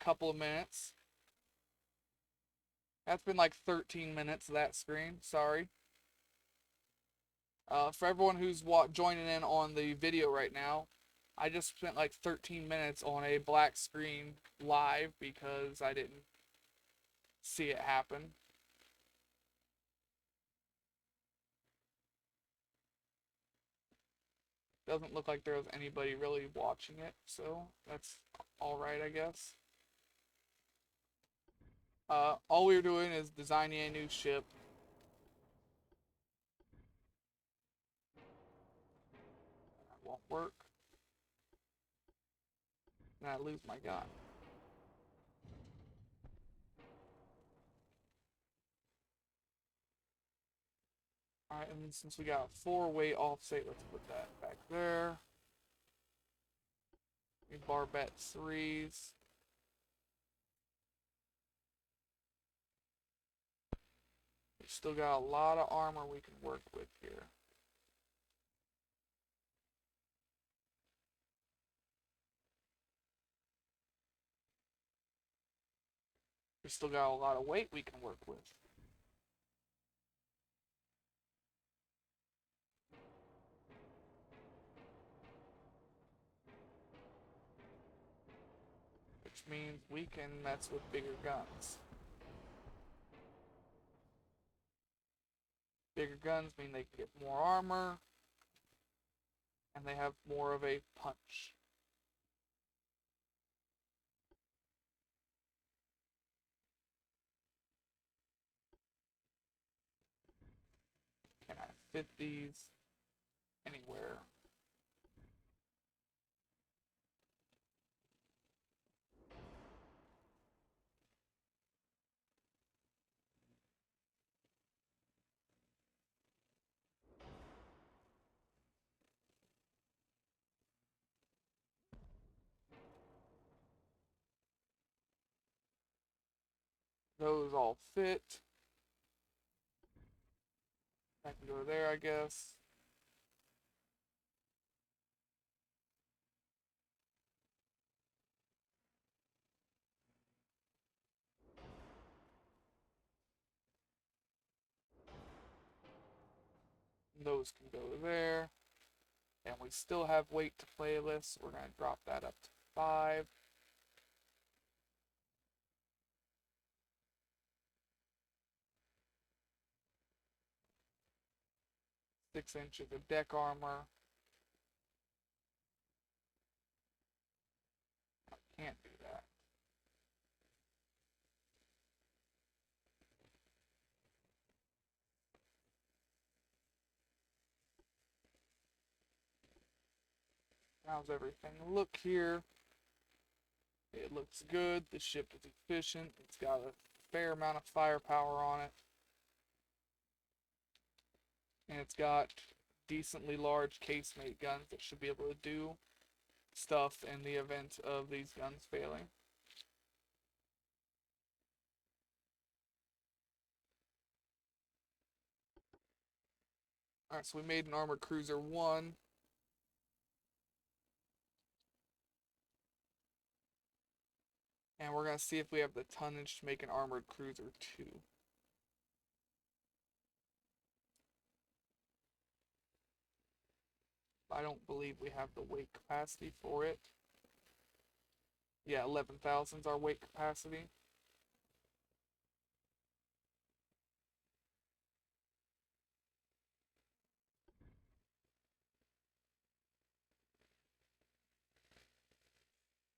couple of minutes. That's been like 13 minutes of that screen. Sorry. For everyone who's joining in on the video right now, I just spent like 13 minutes on a black screen live because I didn't see it happen. Doesn't look like there was anybody really watching it, so that's alright, I guess. All we were doing is designing a new ship. That won't work. And I lose my gun. Alright, and since we got a 4-way offset, let's put that back there. We barbette 3s. We still got a lot of armor we can work with here. We still got a lot of weight we can work with. Which means we can mess with bigger guns. Bigger guns mean they can get more armor, and they have more of a punch. Can I fit these anywhere? Those all fit. I can go there, I guess. Those can go there. And we still have weight to play with, so we're going to drop that up to 5. 6 inches of deck armor. I can't do that. How's everything look here? It looks good. The ship is efficient. It's got a fair amount of firepower on it. And it's got decently large casemate guns that should be able to do stuff in the event of these guns failing. Alright, so we made an armored cruiser 1. And we're going to see if we have the tonnage to make an armored cruiser 2. I don't believe we have the weight capacity for it. Yeah, 11,000 is our weight capacity.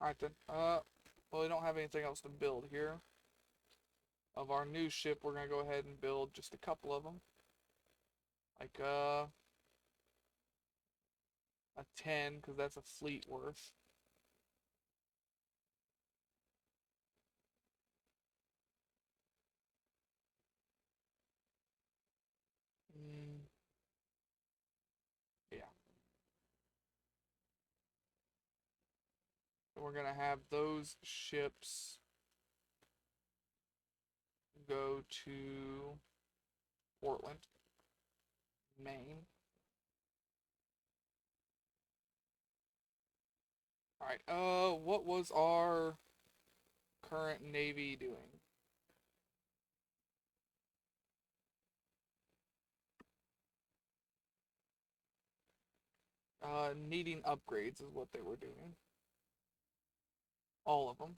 Alright then. Well, we don't have anything else to build here. Of our new ship, we're going to go ahead and build just a couple of them. Like, a 10, because that's a fleet worth. Yeah. So we're going to have those ships go to Portland, Maine. Alright, what was our current Navy doing? Needing upgrades is what they were doing. All of them.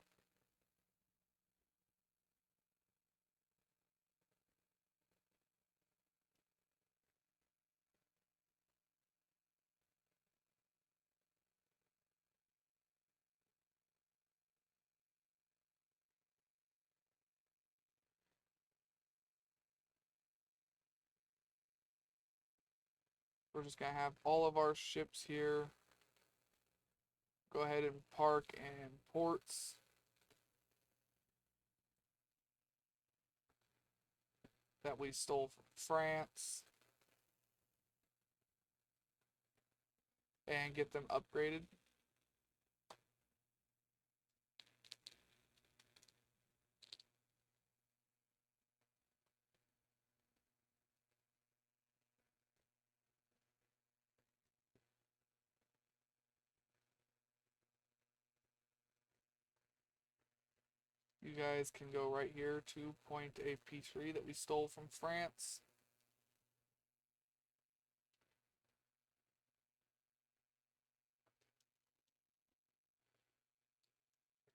We're just gonna have all of our ships here. Go ahead and park in ports. That we stole from France. And get them upgraded. You guys can go right here to point a P3 that we stole from France.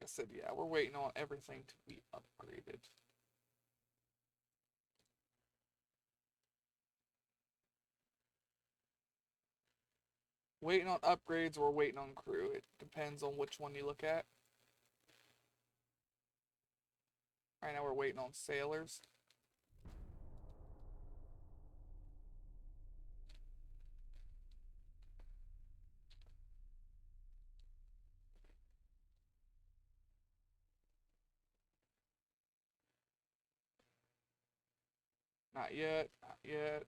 Like I said, yeah, we're waiting on everything to be upgraded. Waiting on upgrades or waiting on crew. It depends on which one you look at. Right now we're waiting on sailors. Not yet, not yet.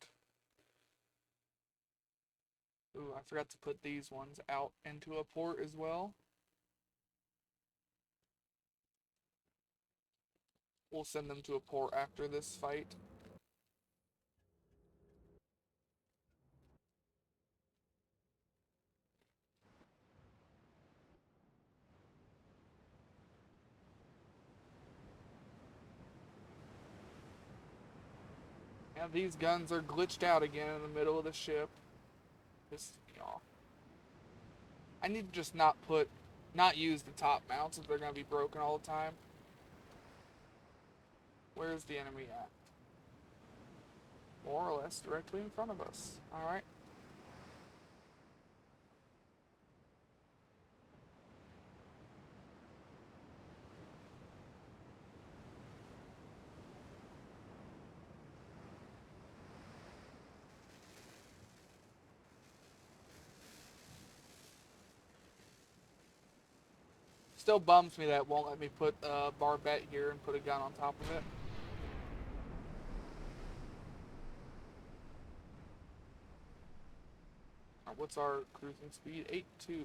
Ooh, I forgot to put these ones out into a port as well. We'll send them to a port after this fight. Now these guns are glitched out again in the middle of the ship. Pisses me off. I need to just not use the top mounts if they're gonna be broken all the time. Where's the enemy at? More or less directly in front of us. Alright. Still bums me that it won't let me put a barbette here and put a gun on top of it. Alright, what's our cruising speed? 8.2.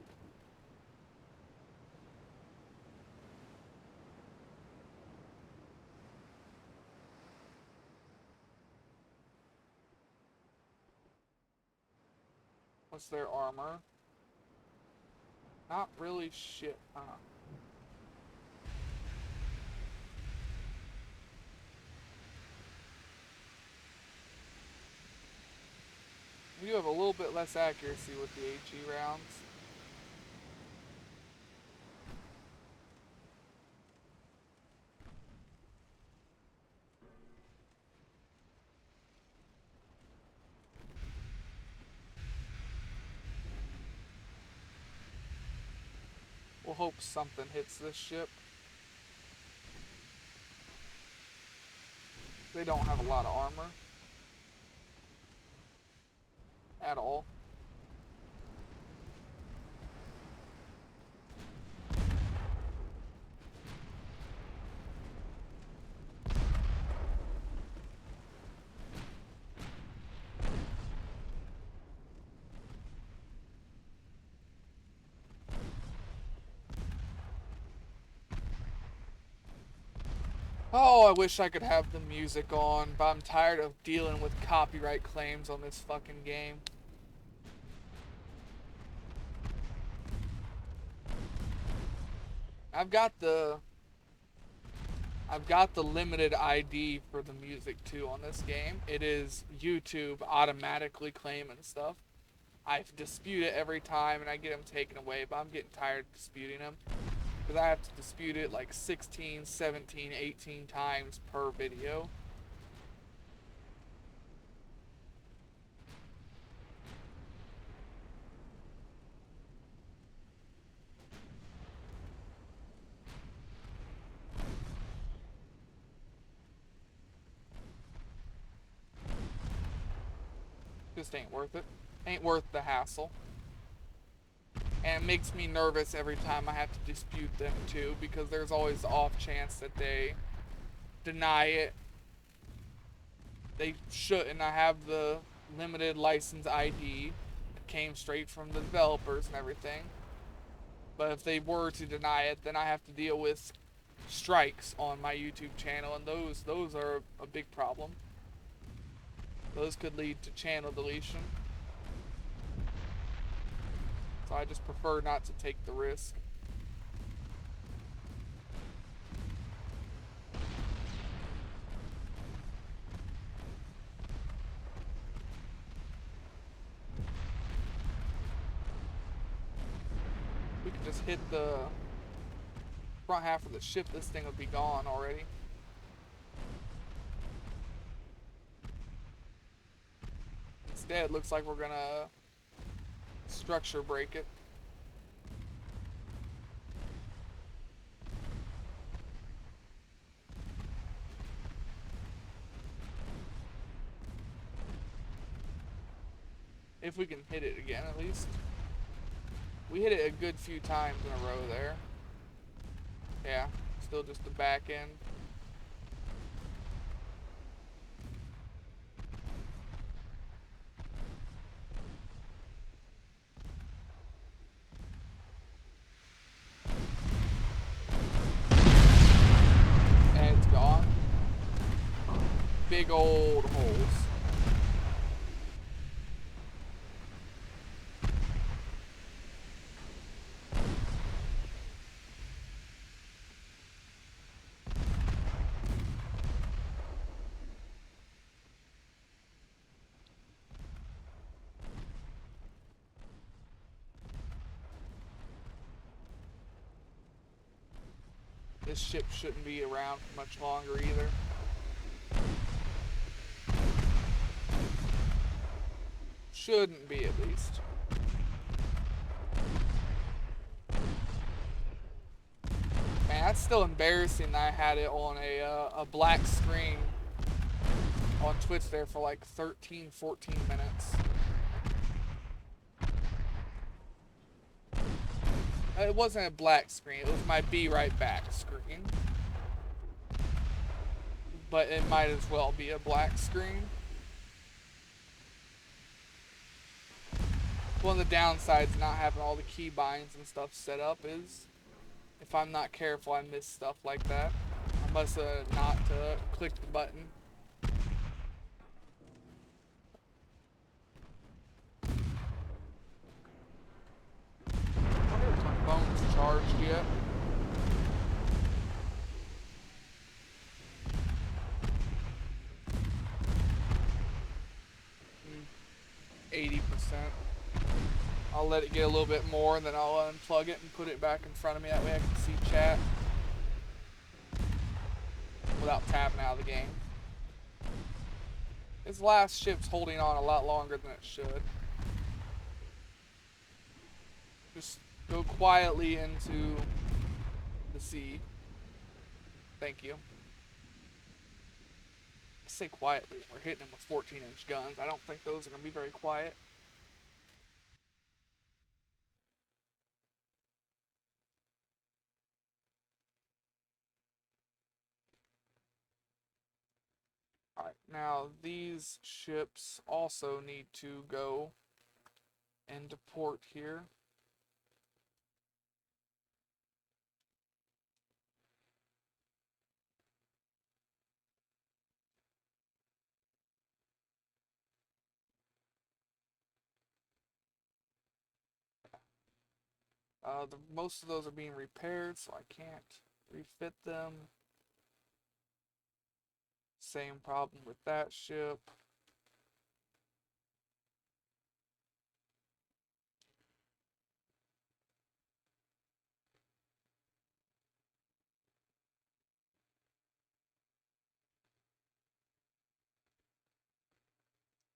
What's their armor? Not really shit, huh? We have a little bit less accuracy with the HE rounds. We'll hope something hits this ship. They don't have a lot of armor. At all. Oh, I wish I could have the music on, but I'm tired of dealing with copyright claims on this fucking game. I've got the I've got the limited ID for the music too on this game. It is YouTube automatically claiming stuff. I dispute it every time and I get them taken away, but I'm getting tired of disputing them. Because I have to dispute it like 16, 17, 18 times per video. Just ain't worth it. Ain't worth the hassle. And it makes me nervous every time I have to dispute them too, because there's always the off chance that they deny it. They shouldn't. I have the limited license ID. It came straight from the developers and everything. But if they were to deny it, then I have to deal with strikes on my YouTube channel, and those are a big problem. Those could lead to channel deletion. So I just prefer not to take the risk. We could just hit the front half of the ship, this thing would be gone already. Instead, it looks like we're gonna structure break it. If we can hit it again, at least. We hit it a good few times in a row there. Yeah, still just the back end. And it's gone. Big old holes. This ship shouldn't be around for much longer either. Shouldn't be, at least. Man, that's still embarrassing that I had it on a black screen on Twitch there for like 13, 14 minutes. It wasn't a black screen, it was my be right back screen. But it might as well be a black screen. One of the downsides not having all the key binds and stuff set up is if I'm not careful, I miss stuff like that. I must have not clicked the button. I wonder if my phone's charged yet. 80%. I'll let it get a little bit more, and then I'll unplug it and put it back in front of me. That way I can see chat without tapping out of the game. This last ship's holding on a lot longer than it should. Just go quietly into the sea. Thank you. I say quietly. We're hitting them with 14-inch guns. I don't think those are going to be very quiet. Alright, now these ships also need to go into port here. Most of those are being repaired, so I can't refit them. same problem with that ship.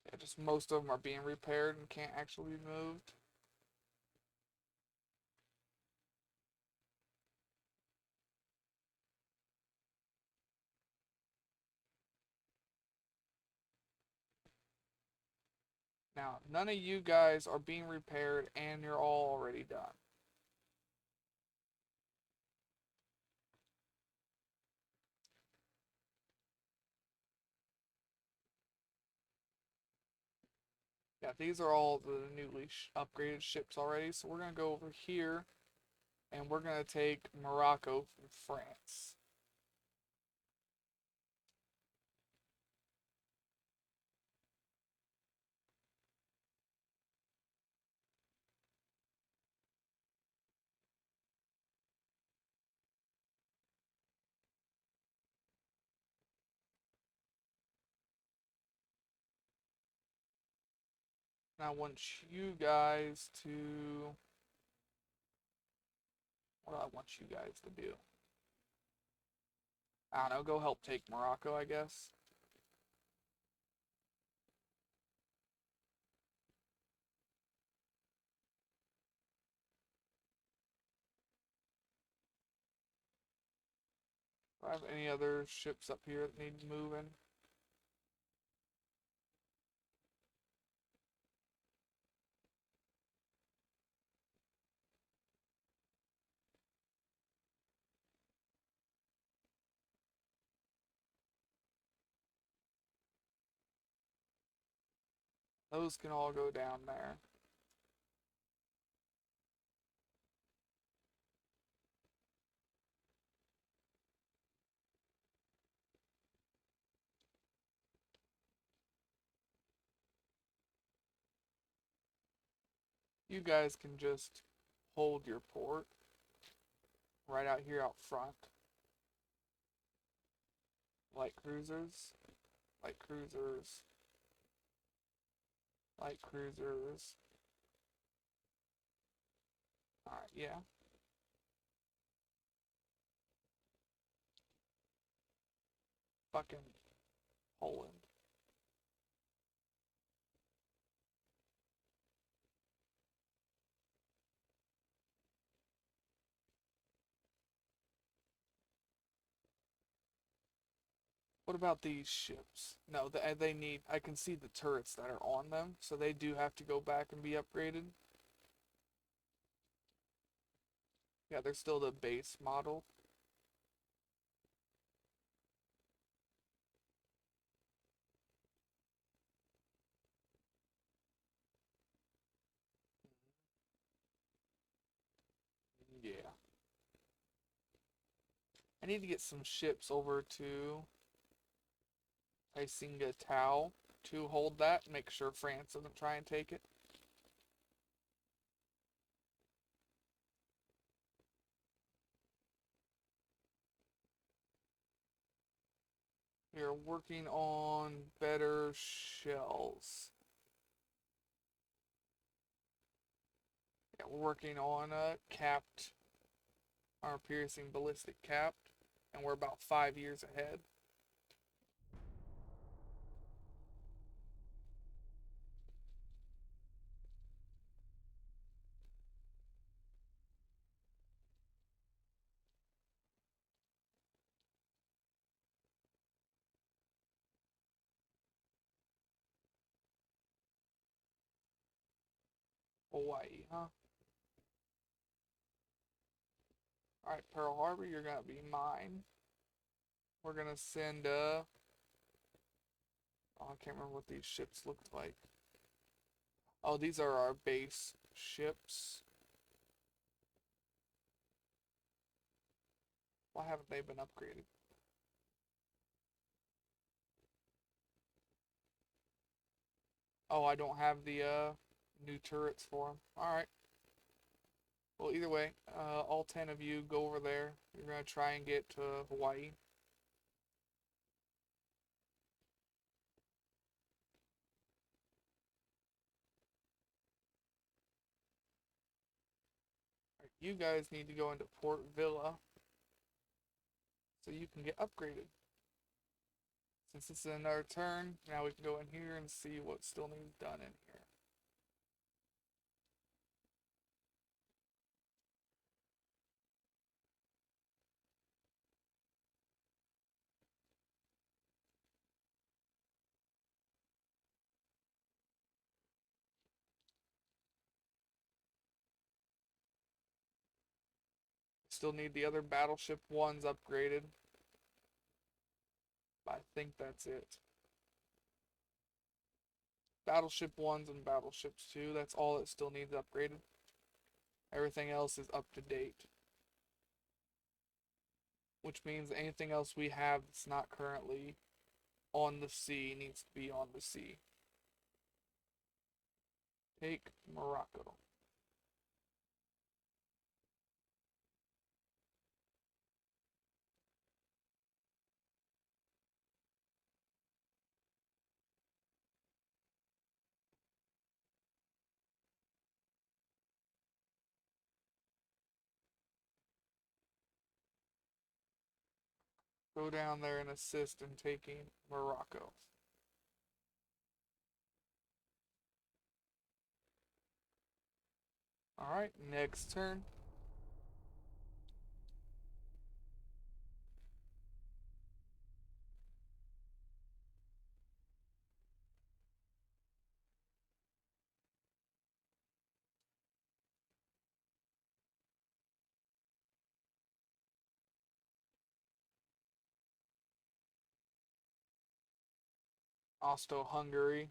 Yeah, just most of them are being repaired and can't actually be moved. Now, none of you guys are being repaired and you're all already done. Yeah, these are all the newly upgraded ships already, so we're going to go over here and we're going to take Morocco from France. And I want you guys to... What do I want you guys to do? I don't know, go help take Morocco, I guess. Do I have any other ships up here that need moving? Those can all go down there. You guys can just hold your port right out here out front. Light cruisers, light cruisers, light cruisers. Alright, yeah. Fucking Poland. What about these ships? No, they need... I can see the turrets that are on them, so they do have to go back and be upgraded. Yeah, they're still the base model. Yeah. I need to get some ships over to Isinga Tau to hold that. Make sure France doesn't try and take it. We are working on better shells. Yeah, we're working on a capped, our piercing ballistic capped, and we're about 5 years ahead. Hawaii, huh? Alright, Pearl Harbor, you're gonna be mine. We're gonna send, oh, I can't remember what these ships looked like. Oh, these are our base ships. Why haven't they been upgraded? Oh, I don't have the, new turrets for them. Alright. Well, either way, all 10 of you go over there. You're gonna try and get to Hawaii. you guys need to go into Port Villa so you can get upgraded. Since this is another turn, now we can go in here and see what still needs done in here. Still need the other Battleship 1s upgraded. I think that's it. Battleship 1s and Battleships 2, that's all that still needs upgraded. Everything else is up to date. Which means anything else we have that's not currently on the sea needs to be on the sea. Take Morocco. Go down there and assist in taking Morocco. Alright, next turn. Austro-Hungary.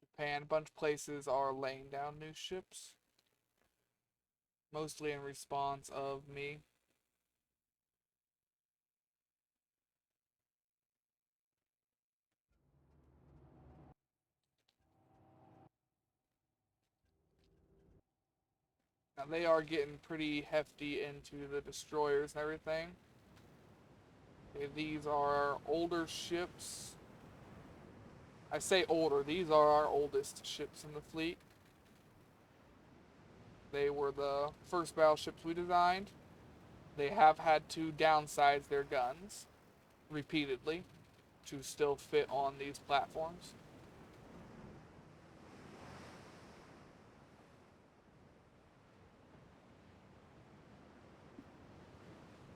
Japan, a bunch of places are laying down new ships. Mostly in response of me. Now they are getting pretty hefty into the destroyers and everything. Okay, these are older ships. I say older, these are our oldest ships in the fleet. They were the first battleships we designed. They have had to downsize their guns repeatedly to still fit on these platforms.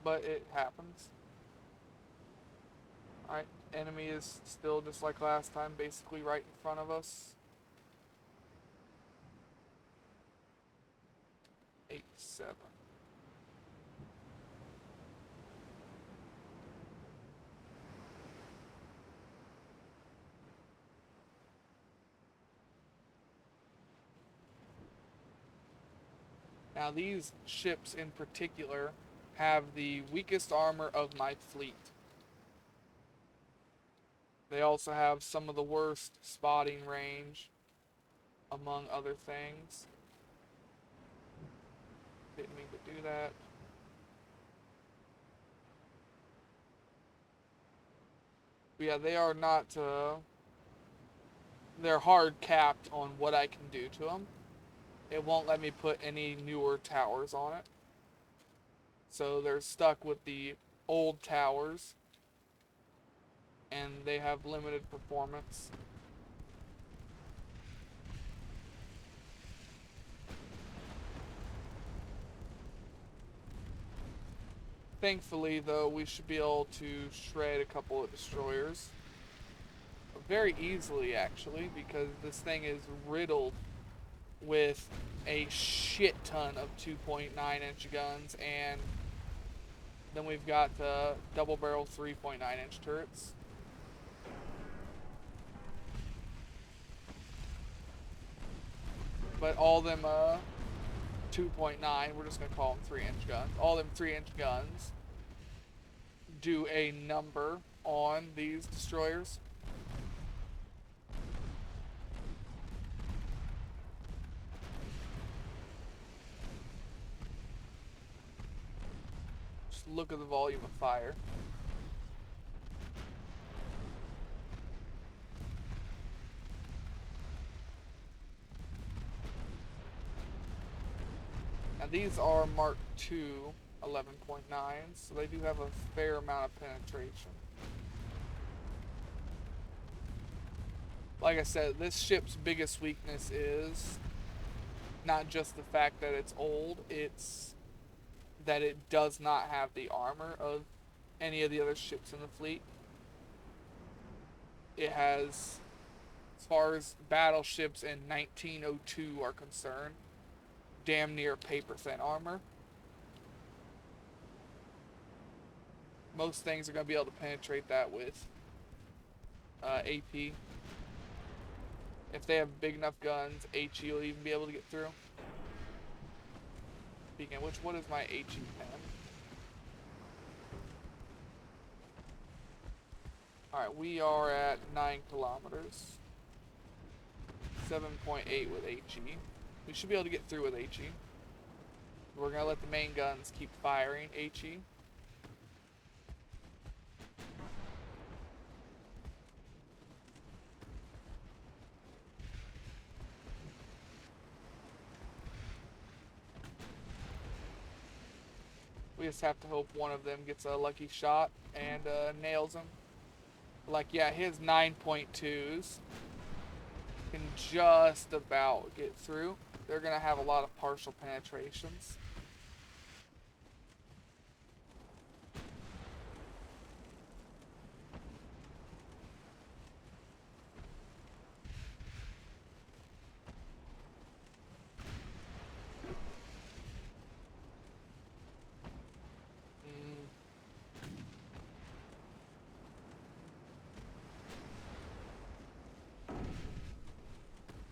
But it happens. Alright, enemy is still just like last time, basically right in front of us. 8-7. Now these ships in particular have the weakest armor of my fleet. They also have some of the worst spotting range, among other things. Didn't mean to do that. But yeah, they are not, they're hard capped on what I can do to them. It won't let me put any newer towers on it. So they're stuck with the old towers. And they have limited performance. Thankfully, though, we should be able to shred a couple of destroyers. Very easily, actually, because this thing is riddled with a shit ton of 2.9-inch guns, and then we've got the double barrel 3.9-inch turrets. But all them 2.9, we're just going to call them 3-inch guns. All them 3-inch guns do a number on these destroyers. Just look at the volume of fire. These are Mark II 11.9, so they do have a fair amount of penetration. Like I said, this ship's biggest weakness is not just the fact that it's old, it's that it does not have the armor of any of the other ships in the fleet. It has, as far as battleships in 1902 are concerned, damn near paper thin armor. Most things are going to be able to penetrate that with AP. If they have big enough guns, HE will even be able to get through. Speaking of which, what is my HE pen? Alright, we are at 9 kilometers. 7.8 with HE. We should be able to get through with HE. We're going to let the main guns keep firing HE. We just have to hope one of them gets a lucky shot and nails him. Like, yeah, his 9.2s can just about get through. They're going to have a lot of partial penetrations.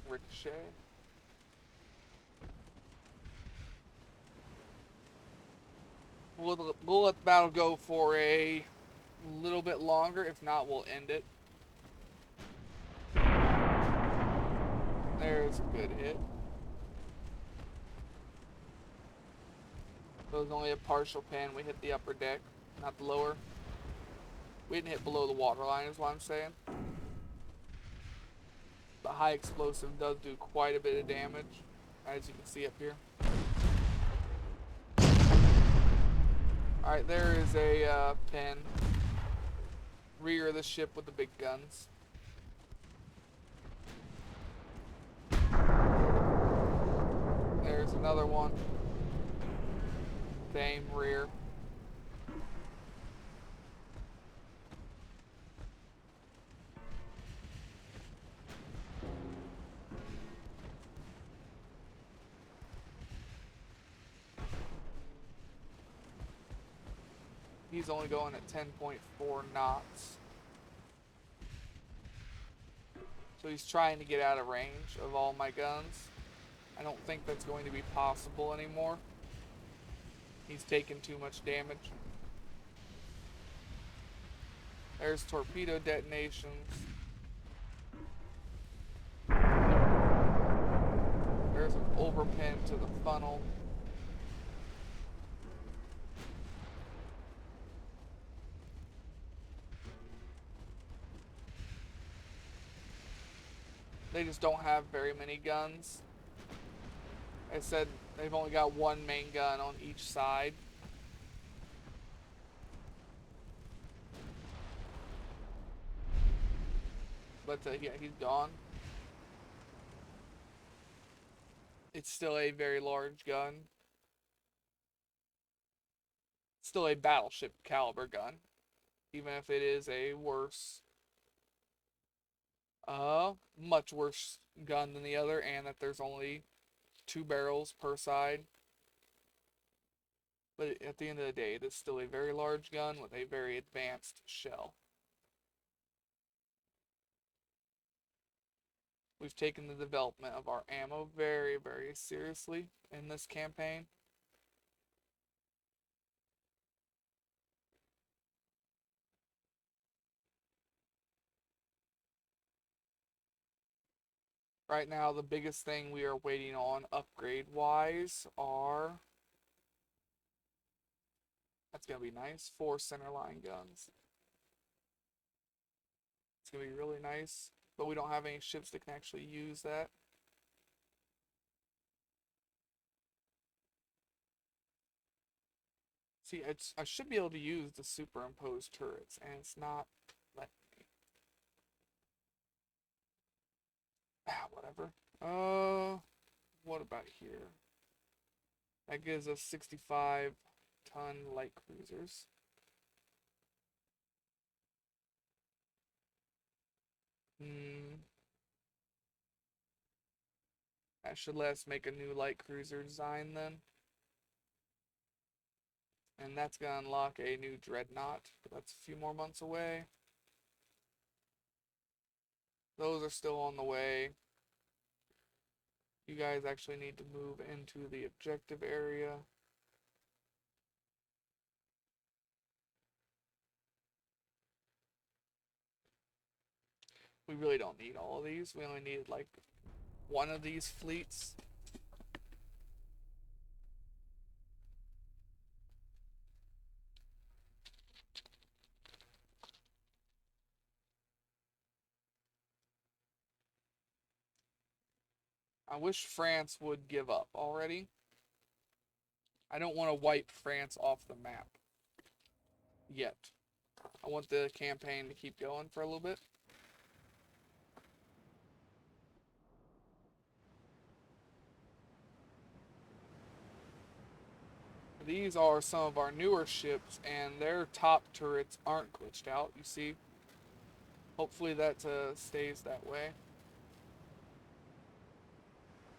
Ricochet. We'll let the battle go for a little bit longer. If not, we'll end it. There's a good hit. So it was only a partial pen. We hit the upper deck, not the lower. We didn't hit below the waterline is what I'm saying. The high explosive does do quite a bit of damage, as you can see up here. Alright, there is a pen. Rear of the ship with the big guns. There's another one. Same rear. He's only going at 10.4 knots. So he's trying to get out of range of all my guns. I don't think that's going to be possible anymore. He's taken too much damage. There's torpedo detonations. There's an overpin to the funnel. They just don't have very many guns. I said they've only got one main gun on each side. But yeah, he's gone. It's still a very large gun. Still a battleship caliber gun. Even if it is a worse, much worse gun than the other, and that there's only 2 barrels per side. But at the end of the day, it is still a very large gun with a very advanced shell. We've taken the development of our ammo very, very seriously in this campaign. Right now, the biggest thing we are waiting on upgrade-wise are... That's going to be nice. 4 centerline guns. It's going to be really nice. But we don't have any ships that can actually use that. See, I should be able to use the superimposed turrets, and it's not letting me. Ah, whatever. What about here? That gives us 65-ton light cruisers. That should let us make a new light cruiser design then. And that's gonna unlock a new Dreadnought, but that's a few more months away. Those are still on the way. You guys actually need to move into the objective area. We really don't need all of these. We only need like one of these fleets. I wish France would give up already. I don't want to wipe France off the map yet. I want the campaign to keep going for a little bit. These are some of our newer ships, and their top turrets aren't glitched out, you see. Hopefully that stays that way.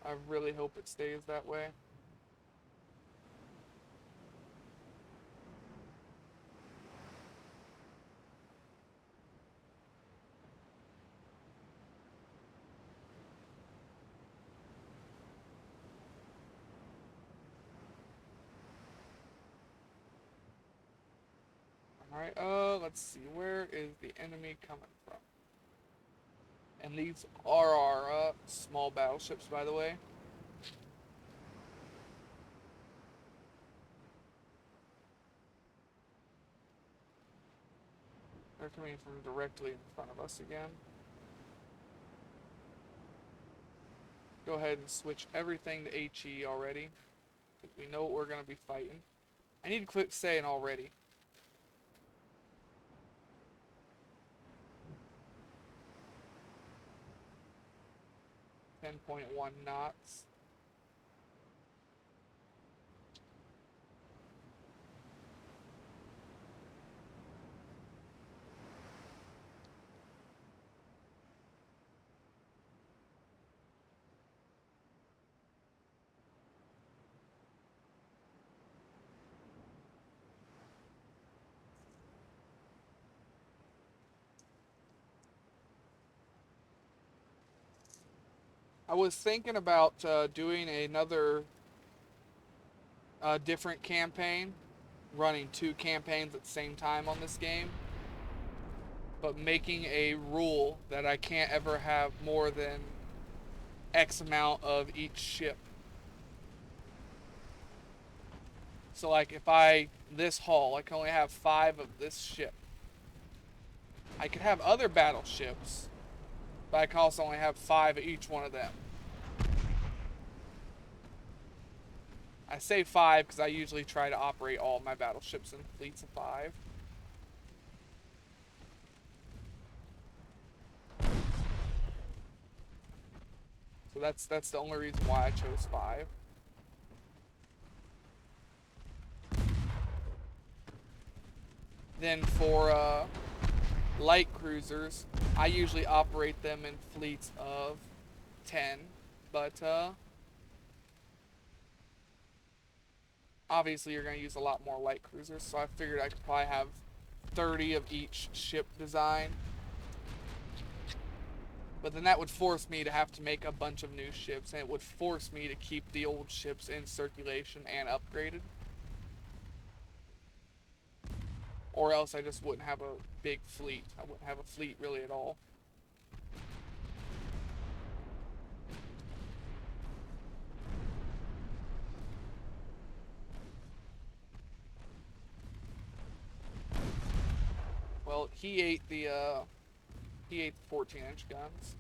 I really hope it stays that way. Alright, let's see. Where is the enemy coming from? And these are our small battleships, by the way. They're coming from directly in front of us again. Go ahead and switch everything to HE already. We know what we're going to be fighting. I need to quit saying already. 10.1 knots. I was thinking about doing another different campaign, running 2 campaigns at the same time on this game, but making a rule that I can't ever have more than X amount of each ship. So like if this hull, I can only have 5 of this ship. I could have other battleships, but I can also only have 5 of each one of them. I say 5 because I usually try to operate all my battleships in fleets of 5. So that's the only reason why I chose 5. Then for light cruisers, I usually operate them in fleets of 10, but obviously you're going to use a lot more light cruisers, so I figured I could probably have 30 of each ship design. But then that would force me to have to make a bunch of new ships, and it would force me to keep the old ships in circulation and upgraded. Or else I just wouldn't have a big fleet. I wouldn't have a fleet really at all. Well, he ate the 14-inch guns.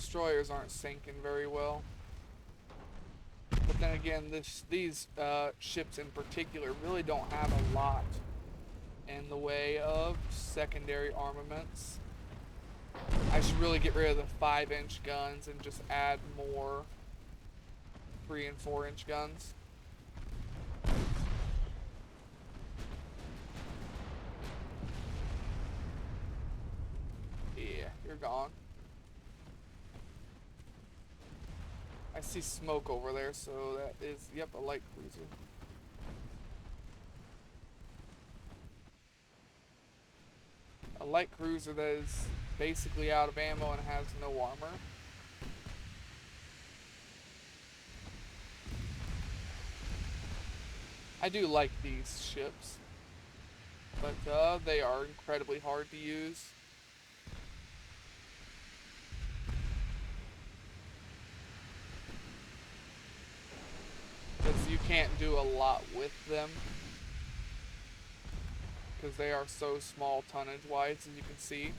destroyers aren't sinking very well. But then again, these ships in particular really don't have a lot in the way of secondary armaments. I should really get rid of the 5-inch guns and just add more 3 and 4-inch guns. Yeah, you're gone. I see smoke over there, so that is, yep, a light cruiser. A light cruiser that is basically out of ammo and has no armor. I do like these ships, but they are incredibly hard to use. Because you can't do a lot with them. Because they are so small tonnage wise, as you can see.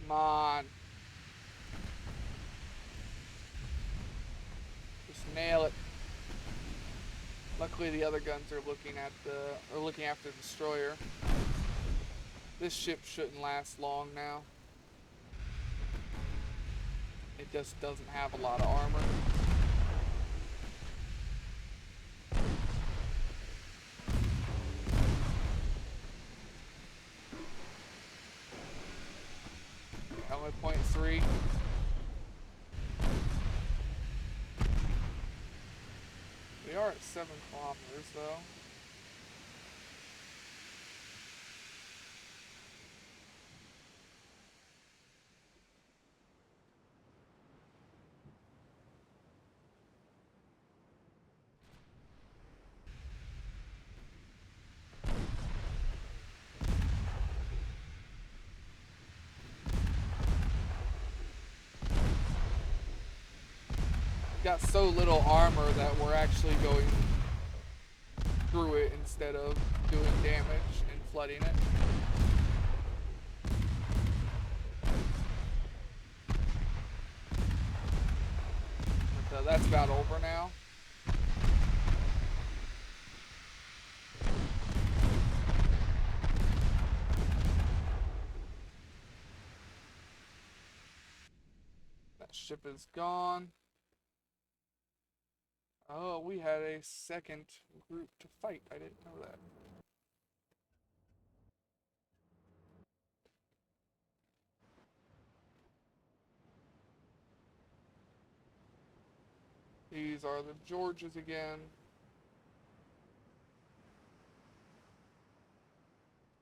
Come on. Just nail it. Luckily the other guns are looking after the destroyer. This ship shouldn't last long now. It just doesn't have a lot of armor. Only 0.3. We are at 7 kilometers though. Got so little armor that we're actually going through it instead of doing damage and flooding it. But that's about over now. That ship is gone. Oh, we had a second group to fight. I didn't know that. These are the Georges again.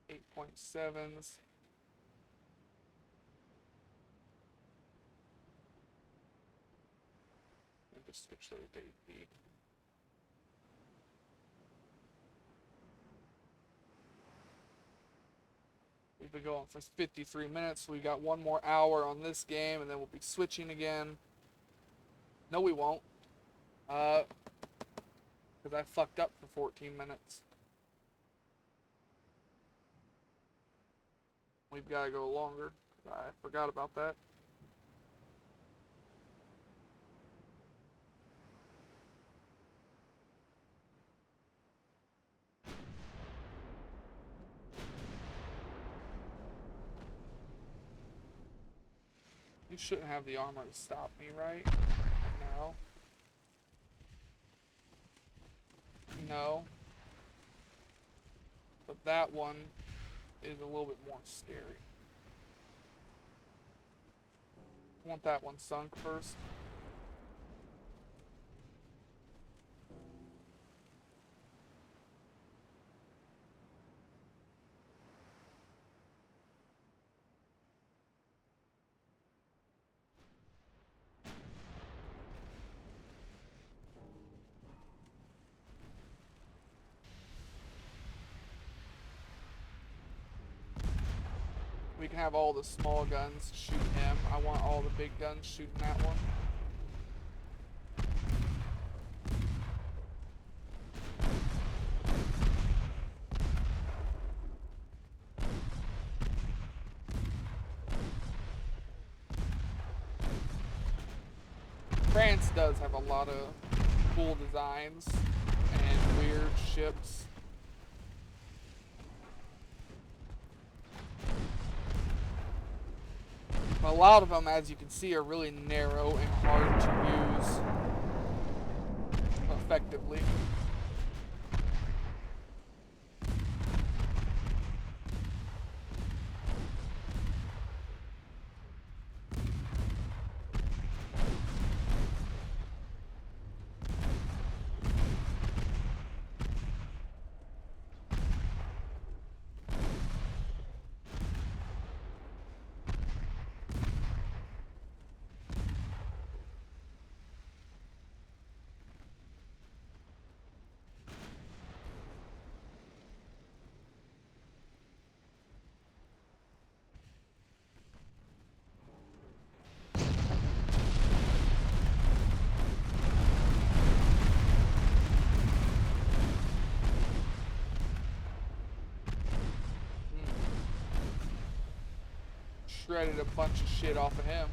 8.7s. And just switch those to 8B. We've been going for 53 minutes. So we got 1 more hour on this game, and then we'll be switching again. No, we won't. Because I fucked up for 14 minutes. We've got to go longer. I forgot about that. You shouldn't have the armor to stop me, right? No. No. But that one is a little bit more scary. I want that one sunk first. We can have all the small guns shoot him. I want all the big guns shooting that one. France does have a lot of cool designs and weird ships. But a lot of them, as you can see, are really narrow and hard to use effectively. Shredded a bunch of shit off of him.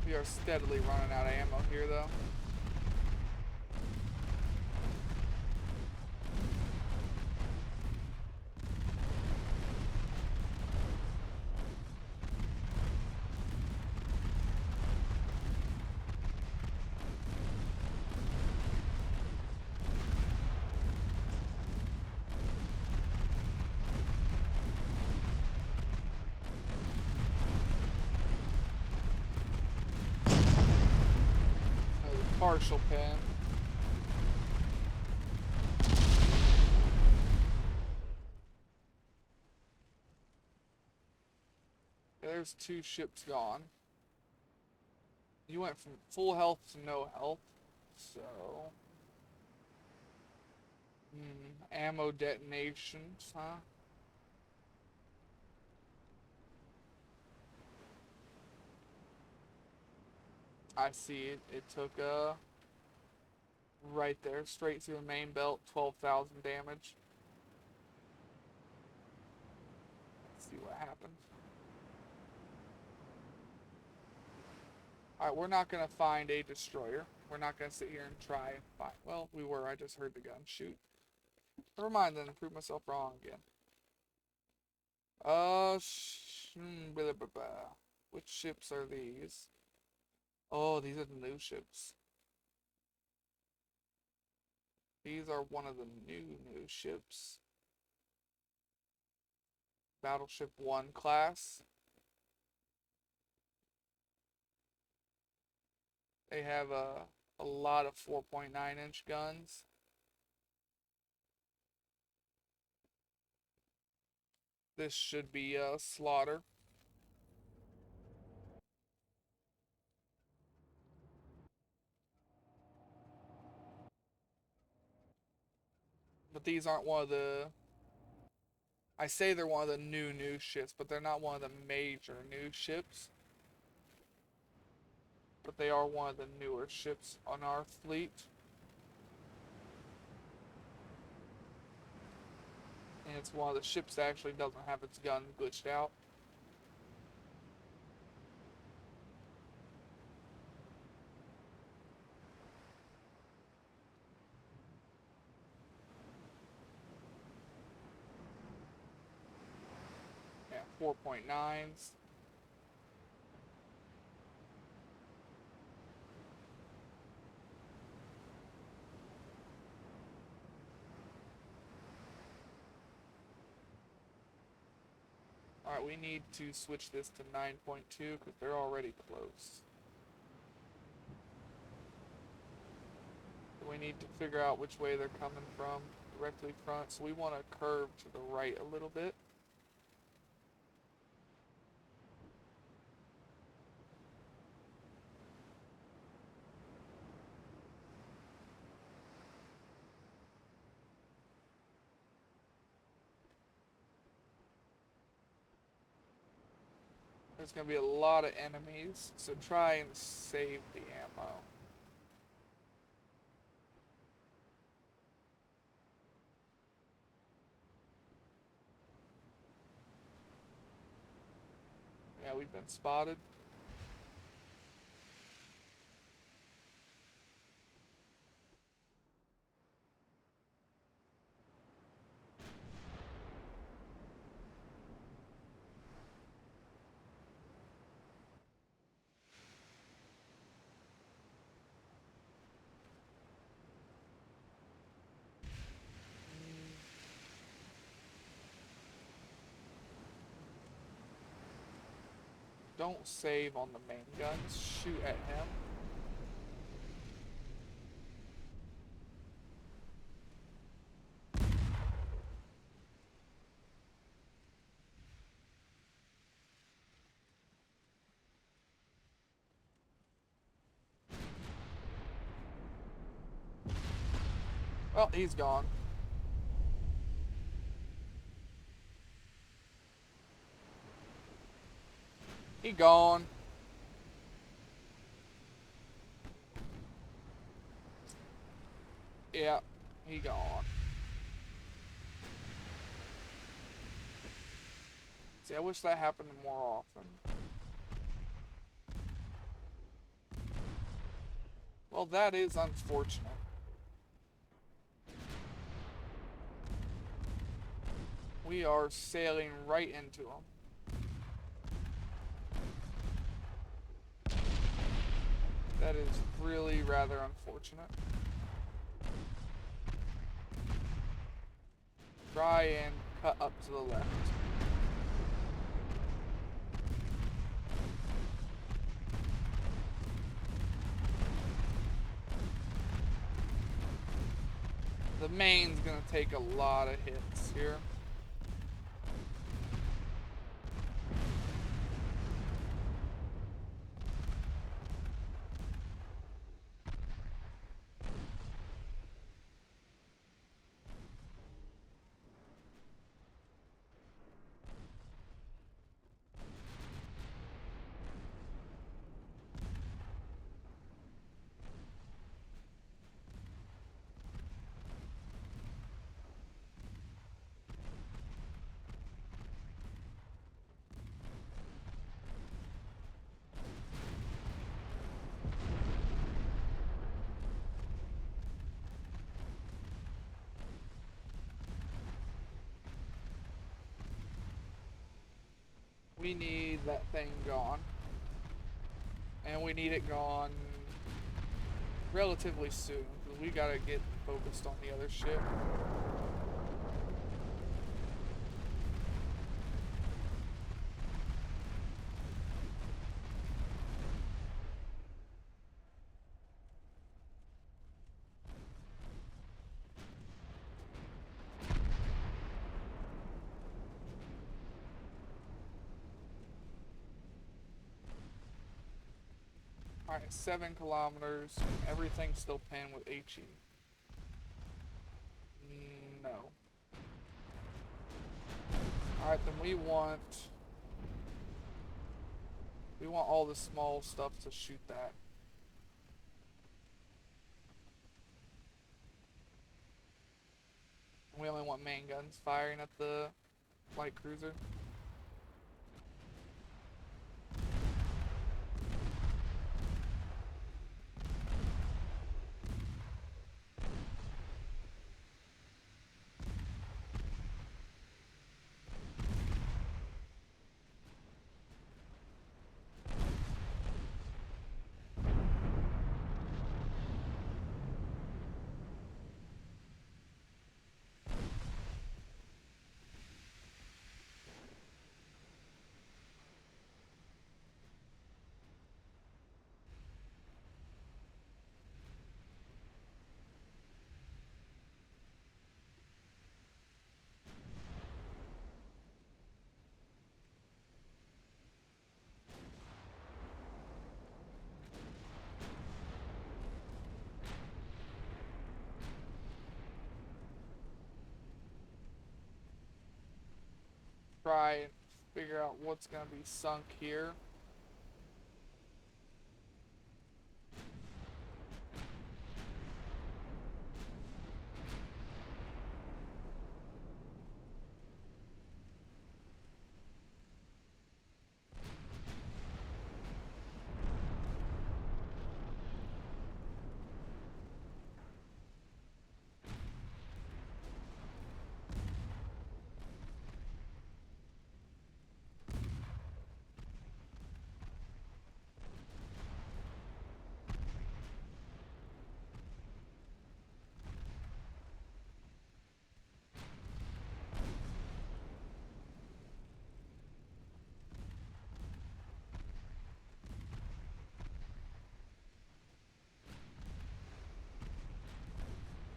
We are steadily running out of ammo here, though. Partial pin. There's 2 ships gone. You went from full health to no health, so ammo detonations, huh? I see it. It took right there, straight through the main belt, 12,000 damage. Let's see what happens. Alright, we're not going to find a destroyer. We're not going to sit here and try and find... Well, we were. I just heard the gun shoot. Never mind then. Prove myself wrong again. Blah, blah, blah. Which ships are these? Oh, these are the new ships. These are one of the new ships. Battleship 1 class. They have a lot of 4.9-inch guns. This should be Slaughter. But these aren't one of the... I say they're one of the new ships, but they're not one of the major new ships. But they are one of the newer ships on our fleet. And it's one of the ships that actually doesn't have its gun glitched out. Yeah, 4.9s. Alright, we need to switch this to 9.2 because they're already close. We need to figure out which way they're coming from, directly front. So we want to curve to the right a little bit. There's going to be a lot of enemies, so try and save the ammo. Yeah, we've been spotted. Don't save on the main guns. Shoot at him. Well, he's gone. He gone. Yeah, he gone. See, I wish that happened more often. Well, that is unfortunate. We are sailing right into him. That is really rather unfortunate. Try and cut up to the left. The main's gonna take a lot of hits here. We need that thing gone. And we need it gone relatively soon, because we gotta get focused on the other ship. Alright, 7 kilometers. Everything's still pinned with HE. No. Alright, then we want all the small stuff to shoot that. We only want main guns firing at the light cruiser. try and figure out what's gonna be sunk here.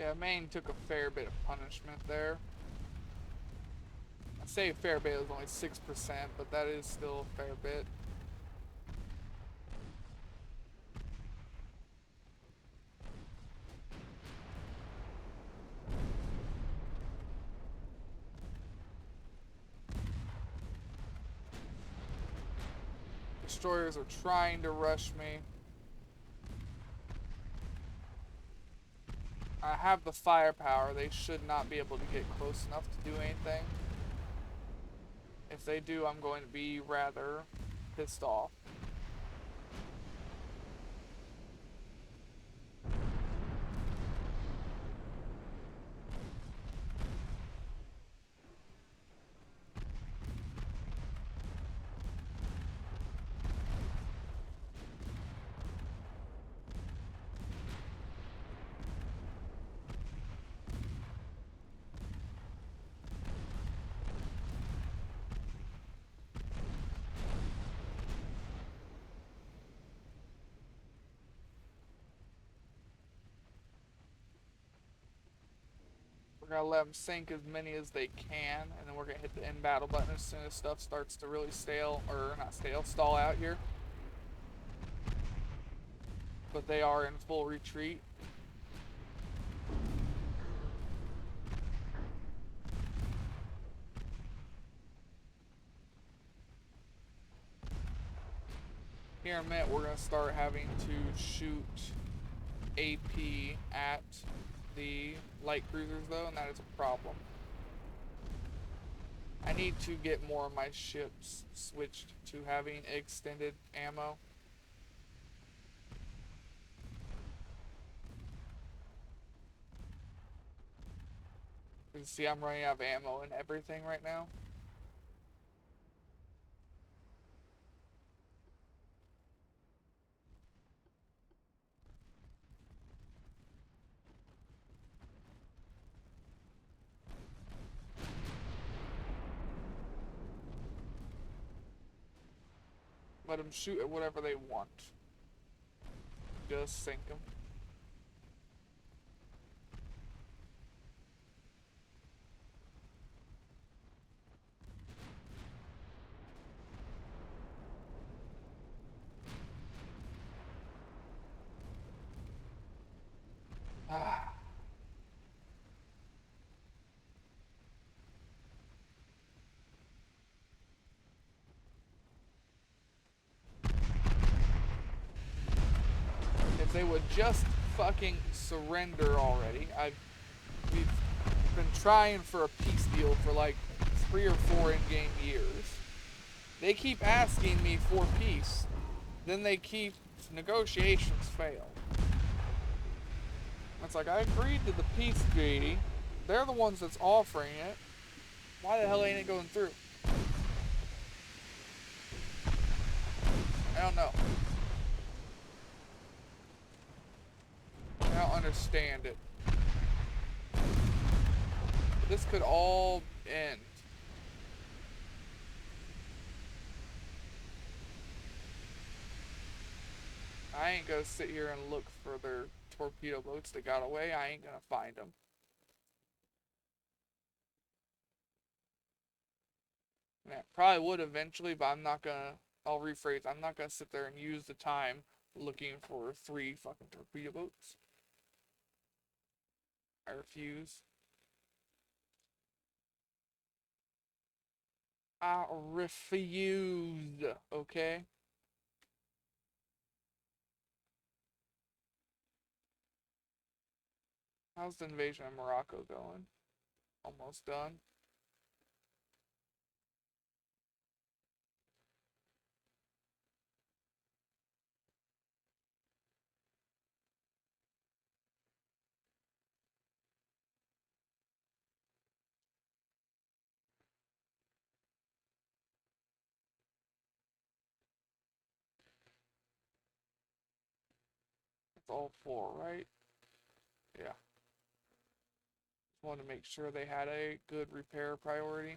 Yeah, Maine took a fair bit of punishment there. I say a fair bit, it was only 6%, but that is still a fair bit. Destroyers are trying to rush me. I have the firepower. They should not be able to get close enough to do anything. If they do, I'm going to be rather pissed off. We're gonna let them sink as many as they can, and then we're gonna hit the end battle button as soon as stuff starts to really stale, or not stale, stall out here. But they are in full retreat. Here in a minute, we're gonna start having to shoot AP at the light cruisers though, and that is a problem. I need to get more of my ships switched to having extended ammo. You see, I'm running out of ammo and everything right now. Let them shoot at whatever they want. Just sink them. Ah. If they would just fucking surrender already. We've been trying for a peace deal for like 3 or 4 in-game years. They keep asking me for peace. Then they keep negotiations fail. It's like, I agreed to the peace treaty. They're the ones that's offering it. Why the hell ain't it going through? I don't know. I don't understand it. But this could all end. I ain't gonna sit here and look for their torpedo boats that got away. I ain't gonna find them. Yeah, probably would eventually, but I'm not gonna. I'll rephrase. I'm not gonna sit there and use the time looking for 3 fucking torpedo boats. I refuse. I refused. Okay? How's the invasion of Morocco going? Almost done. It's all four, right? Yeah. Just wanted to make sure they had a good repair priority.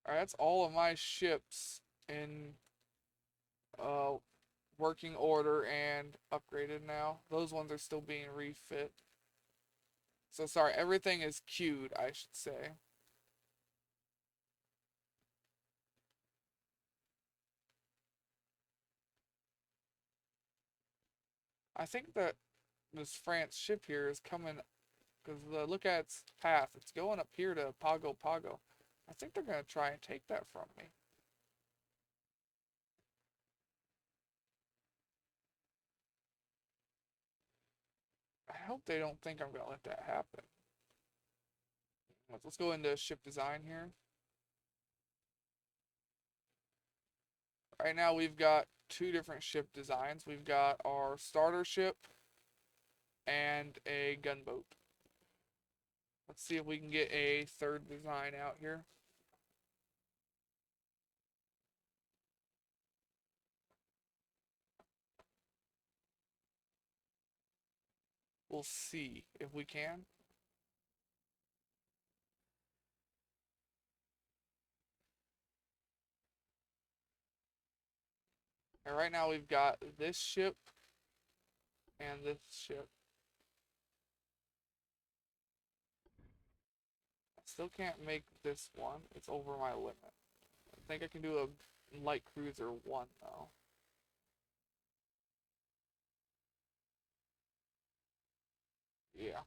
Alright, that's all of my ships in uh, working order and upgraded now. Those ones are still being refit. So sorry, everything is queued, I should say. I think that this France ship here is coming, because look at its path. It's going up here to Pago Pago. I think they're going to try and take that from me. I hope they don't think I'm going to let that happen. Let's go into ship design here. Right now we've got two different ship designs. We've got our starter ship and a gunboat. Let's see if we can get a third design out here. We'll see if we can. And right now we've got this ship and this ship. I still can't make this one. It's over my limit. I think I can do a light cruiser one though. Yeah.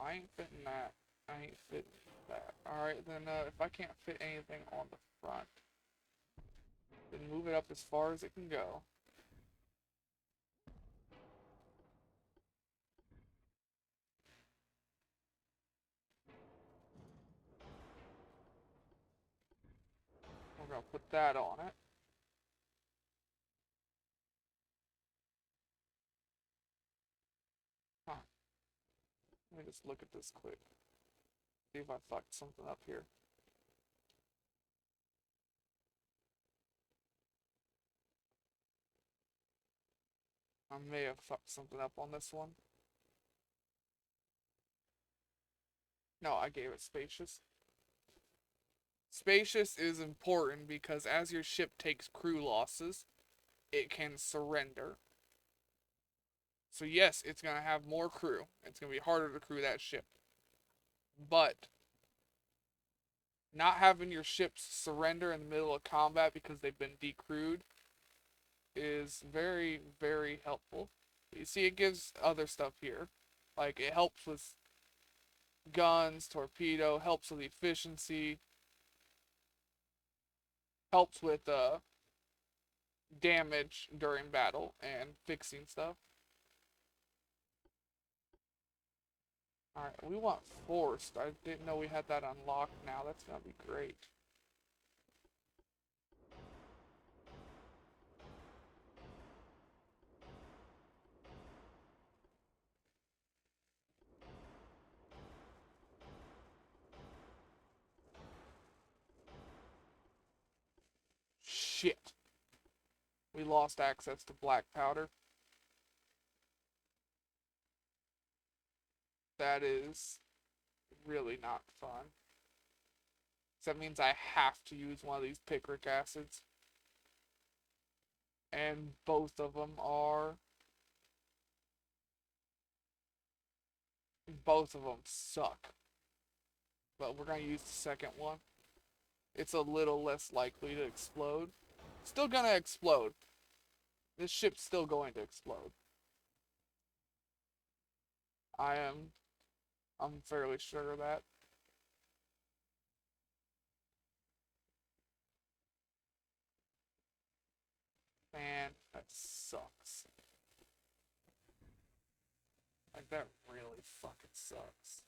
I ain't fitting that. I ain't fitting that. Alright, then if I can't fit anything on the front, then move it up as far as it can go. We're gonna put that on it. Huh. Let me just look at this quick. See if I fucked something up here. I may have fucked something up on this one. No, I gave it spacious. Spacious is important because as your ship takes crew losses, it can surrender. So yes, it's going to have more crew. It's going to be harder to crew that ship. But not having your ships surrender in the middle of combat because they've been decrewed is very, very helpful. You see, it gives other stuff here. Like, it helps with guns, torpedo, helps with efficiency, helps with damage during battle and fixing stuff. Alright, we want forced. I didn't know we had that unlocked now. That's gonna be great. Shit. We lost access to black powder. That is really not fun. So that means I have to use one of these picric acids. And both of them are. Both of them suck. But we're going to use the second one. It's a little less likely to explode. Still going to explode. This ship's still going to explode. I'm fairly sure of that. Man, that sucks. Like, that really fucking sucks.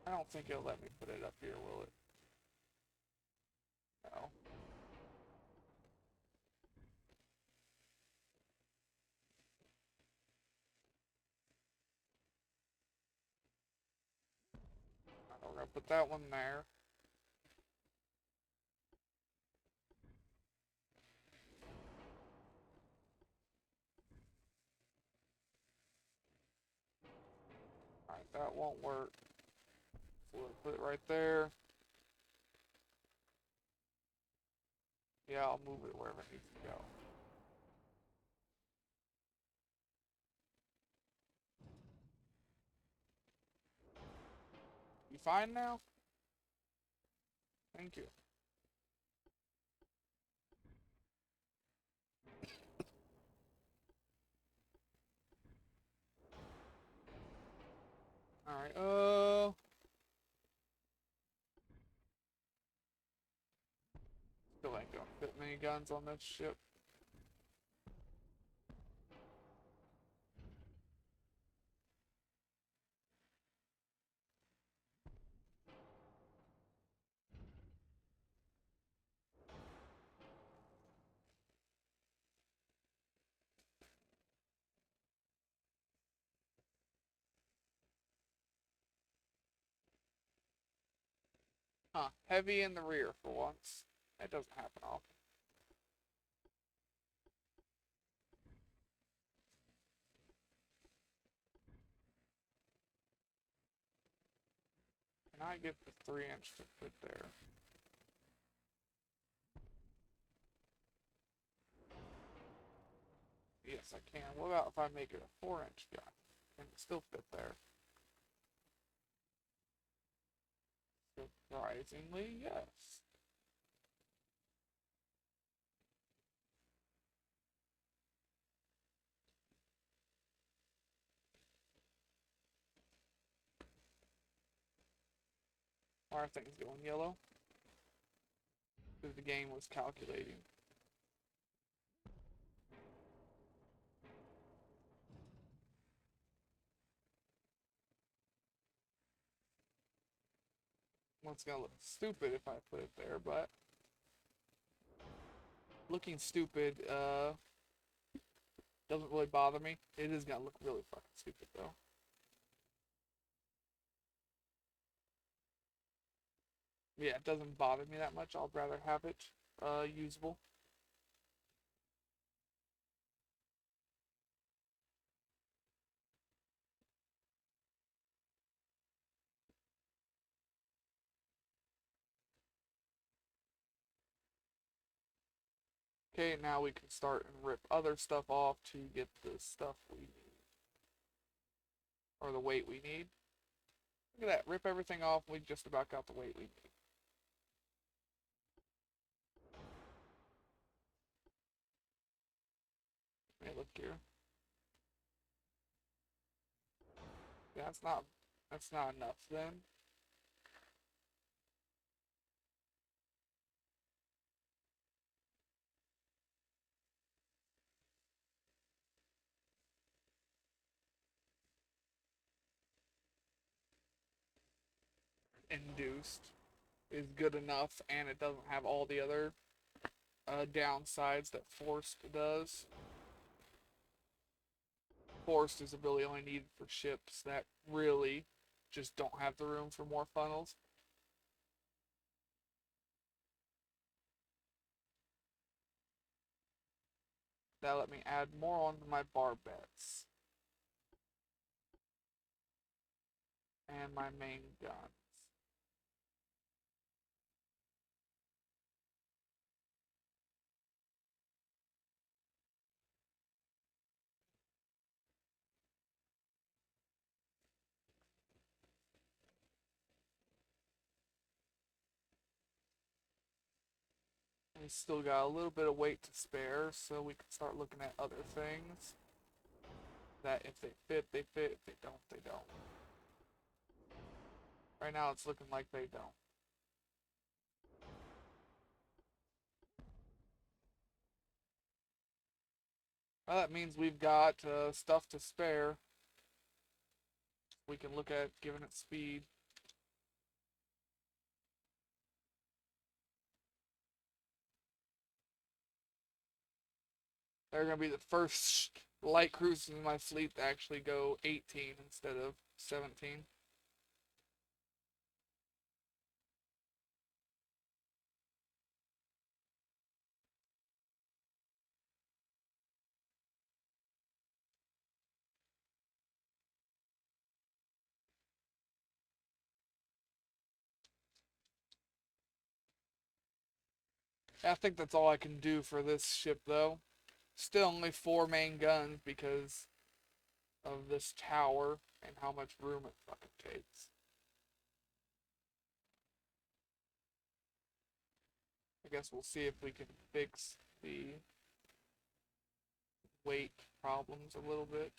I don't think it'll let me put it up here, will it? No. We're gonna put that one there. Alright, that won't work. So we'll put it right there. Yeah, I'll move it wherever it needs to go. You fine now? Thank you. Alright, still ain't gonna fit many guns on this ship. Huh, heavy in the rear for once. That doesn't happen often. Can I get the 3-inch to fit there? Yes, I can. What about if I make it a 4-inch gun? Can it still fit there? Surprisingly, yes. Why are things going yellow? Because the game was calculating. Well, it's gonna look stupid if I put it there, but looking stupid, doesn't really bother me. It is gonna look really fucking stupid though. Yeah, it doesn't bother me that much. I'd rather have it usable. Okay, now we can start and rip other stuff off to get the stuff we need. Or the weight we need. Look at that, rip everything off, we just about got the weight we need. Hey, look here. Yeah, that's not enough then. Induced is good enough, and it doesn't have all the other downsides that forced does. Forced is really only needed for ships that really just don't have the room for more funnels. That let me add more onto my barbettes and my main guns. We still got a little bit of weight to spare, so we can start looking at other things. That if they fit, they fit. If they don't, they don't. Right now, it's looking like they don't. Well, that means we've got stuff to spare. We can look at giving it speed. They're going to be the first light cruisers in my fleet to actually go 18 instead of 17. I think that's all I can do for this ship, though. Still only 4 main guns because of this tower and how much room it fucking takes. I guess we'll see if we can fix the weight problems a little bit.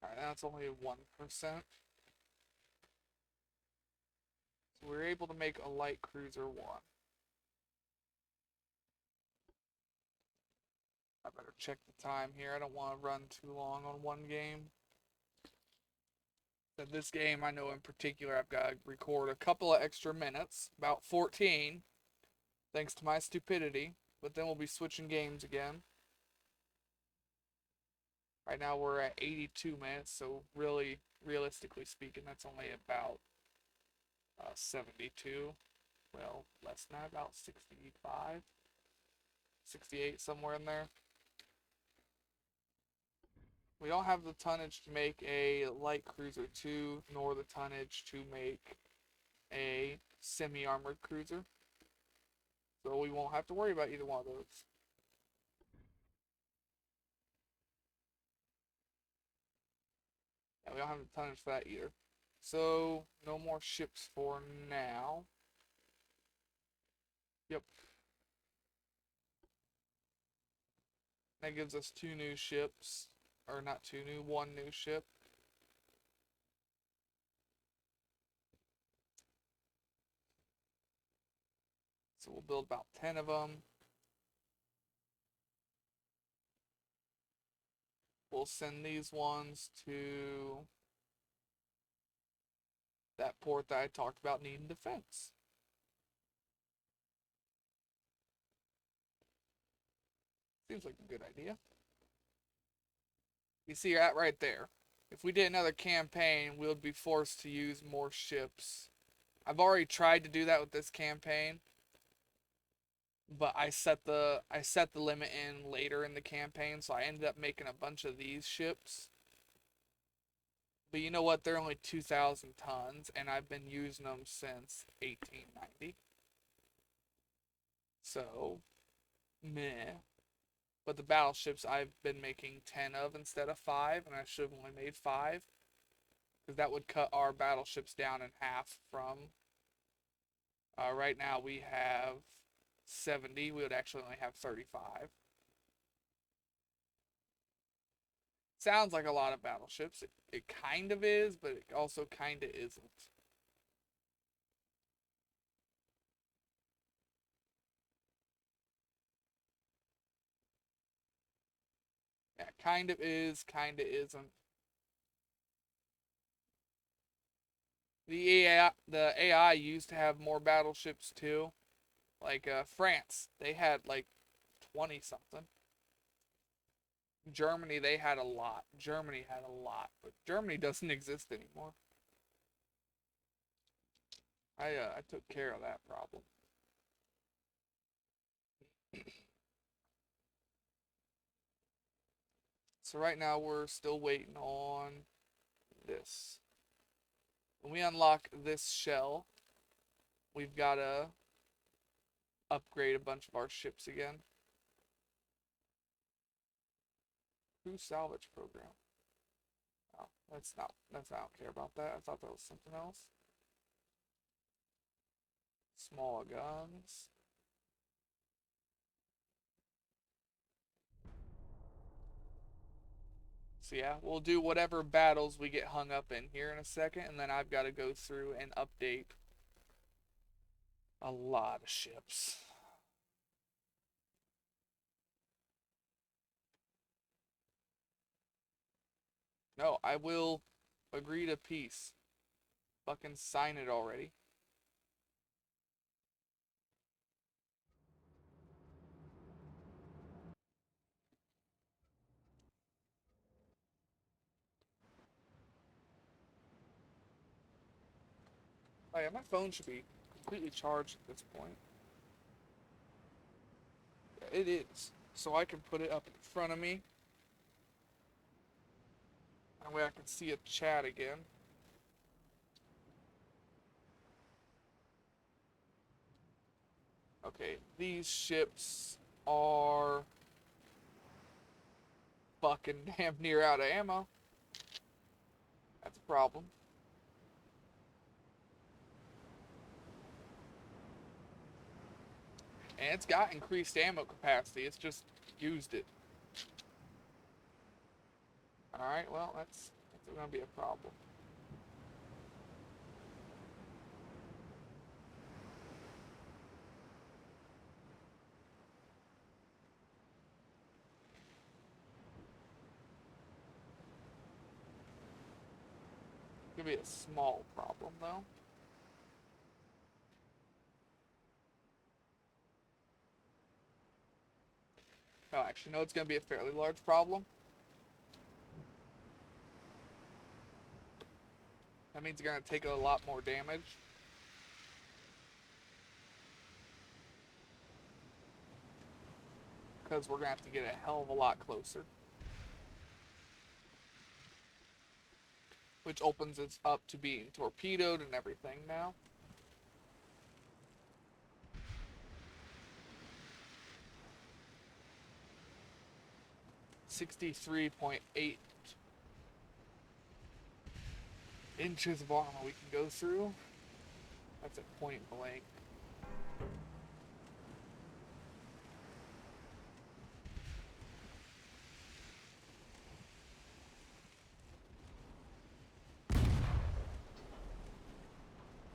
Alright, that's only 1%. So we were able to make a light cruiser 1. I better check the time here. I don't want to run too long on one game. But this game, I know in particular, I've got to record a couple of extra minutes, about 14, thanks to my stupidity. But then we'll be switching games again. Right now we're at 82 minutes, so really, realistically speaking, that's only about 72. Well, less than that, about 65, 68, somewhere in there. We don't have the tonnage to make a light cruiser 2, nor the tonnage to make a semi-armored cruiser. So we won't have to worry about either one of those. And we don't have the tonnage for that either. So, no more ships for now. Yep. That gives us 2 new ships. Or not 2 new, 1 new ship. So we'll build about 10 of them. We'll send these ones to that port that I talked about needing defense. Seems like a good idea. You see that right there. If we did another campaign, we would be forced to use more ships. I've already tried to do that with this campaign, but I set the limit in later in the campaign, so I ended up making a bunch of these ships. But you know what? They're only 2,000 tons, and I've been using them since 1890. So, meh. But the battleships I've been making 10 of instead of 5, and I should have only made 5. Because that would cut our battleships down in half from... right now we have 70. We would actually only have 35. Sounds like a lot of battleships. It kind of is, but it also kind of isn't. Yeah, kind of is, kind of isn't. The AI used to have more battleships too. Like France, they had like 20 something. Germany, they had a lot. Germany had a lot, but Germany doesn't exist anymore. I took care of that problem. So right now we're still waiting on this. When we unlock this shell, we've got to upgrade a bunch of our ships again. Crew salvage program. Oh, that's not. I don't care about that. I thought that was something else. Small guns. So yeah, we'll do whatever battles we get hung up in here in a second, and then I've got to go through and update a lot of ships. No, I will agree to peace. Fucking sign it already. Oh yeah, my phone should be completely charged at this point. Yeah, it is. So I can put it up in front of me. That way I can see a chat again. Okay, these ships are fucking damn near out of ammo. That's a problem. And it's got increased ammo capacity. It's just used it. Alright, well, that's gonna be a problem. It's gonna be a small problem, though. Oh, actually, no, it's gonna be a fairly large problem. That means you're gonna take a lot more damage. Because we're gonna have to get a hell of a lot closer. Which opens it up to being torpedoed and everything now. 63.8 inches of armor we can go through. That's at point blank.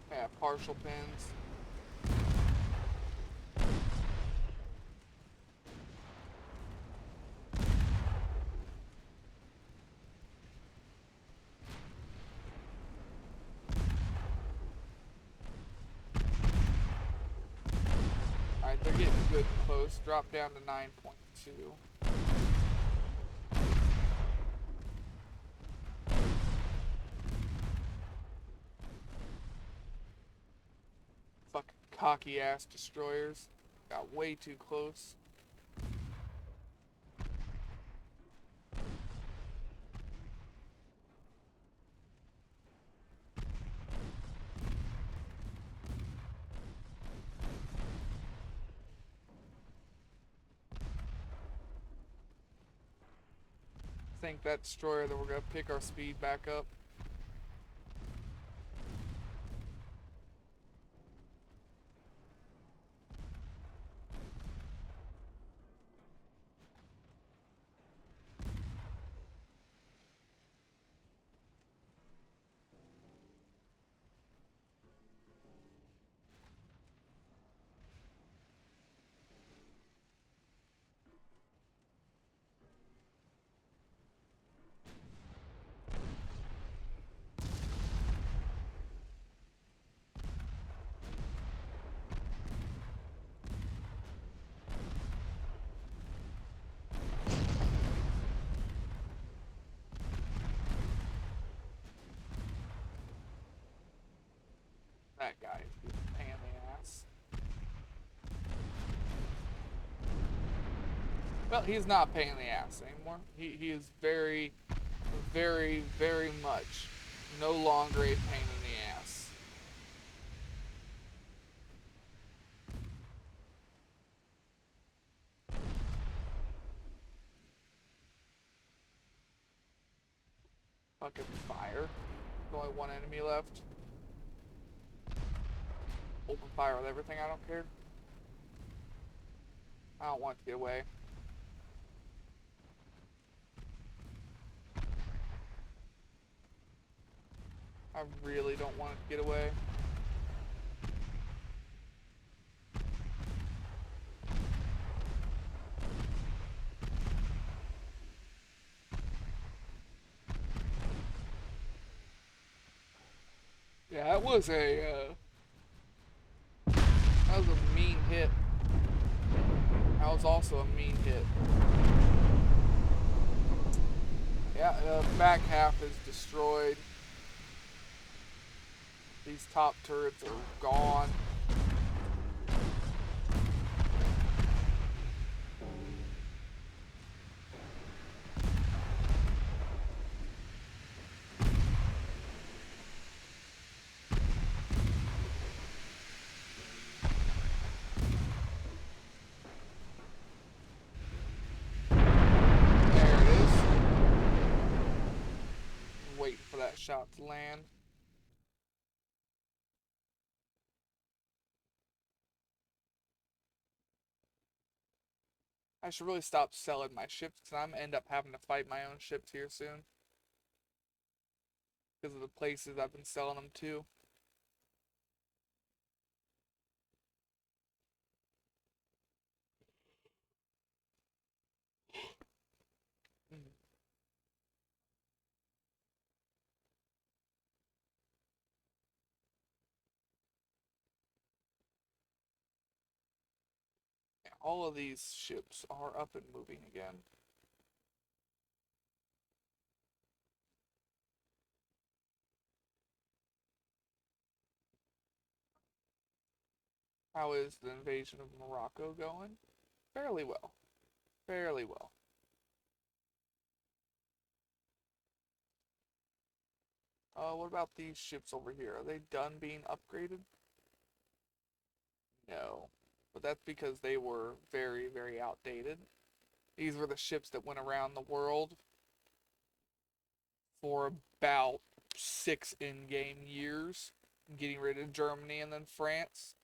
Yeah, partial pins. Alright, they're getting good and close. Drop down to 9.2. Fucking cocky ass destroyers. Got way too close. I think that destroyer that we're gonna pick our speed back up. That guy is a pain in the ass. Well, he's not a pain in the ass anymore. He is very, very, very much no longer a pain in the ass. Fucking fire. There's only one enemy left. Open fire with everything, I don't care. I don't want it to get away. I really don't want it to get away. Yeah, that was a mean hit. That was also a mean hit. Yeah, the back half is destroyed. These top turrets are gone. There it is. Waiting for that shot to land. I should really stop selling my ships because I'm gonna end up having to fight my own ships here soon. Because of the places I've been selling them to. Mm. Yeah, all of these ships are up and moving again. How is the invasion of Morocco going? Fairly well. Fairly well. What about these ships over here? Are they done being upgraded? No. But that's because they were very, very outdated. These were the ships that went around the world for about 6 in-game years, getting rid of Germany and then France.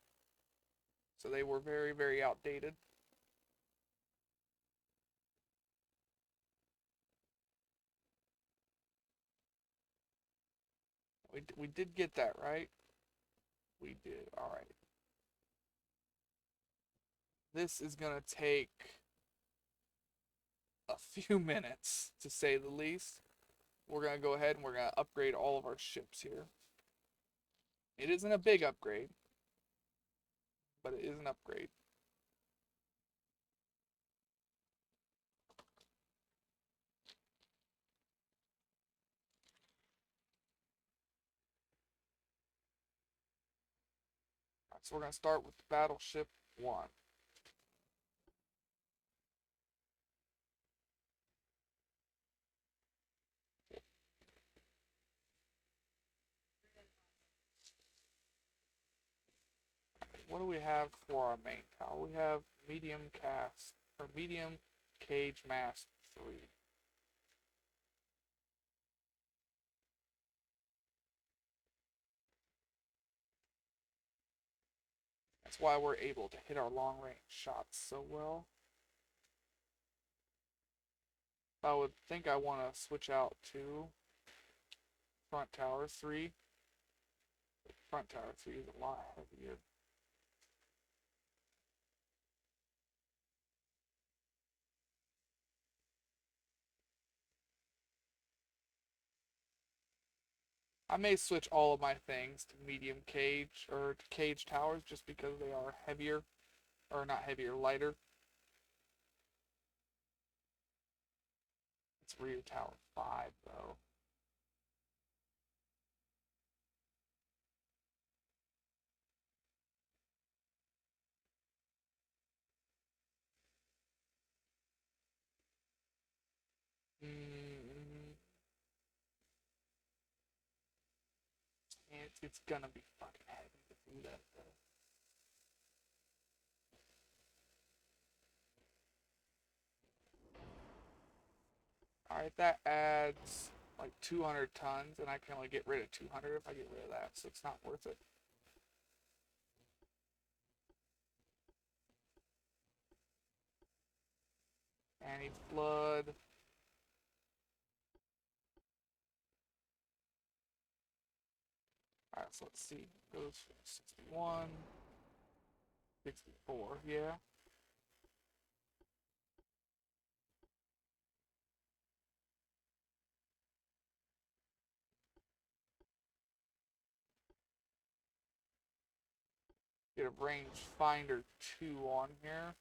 So they were very, very outdated. We did get that, right? We did. Alright. This is going to take a few minutes, to say the least. We're going to go ahead and we're going to upgrade all of our ships here. It isn't a big upgrade, but it is an upgrade. Alright, so we're going to start with Battleship 1. What do we have for our main tower? We have medium cast, or medium cage mast 3. That's why we're able to hit our long range shots so well. I would think I want to switch out to front tower 3. Front tower 3 is a lot heavier. I may switch all of my things to medium cage or to cage towers just because they are heavier, or not heavier, lighter. It's rear tower 5 though. It's gonna be fucking heavy to do that though. Alright, that adds like 200 tons, and I can only get rid of 200 if I get rid of that, so it's not worth it. Anti-flood. Alright, so let's see. It goes from 61, 64, yeah. Get a range finder 2 on here.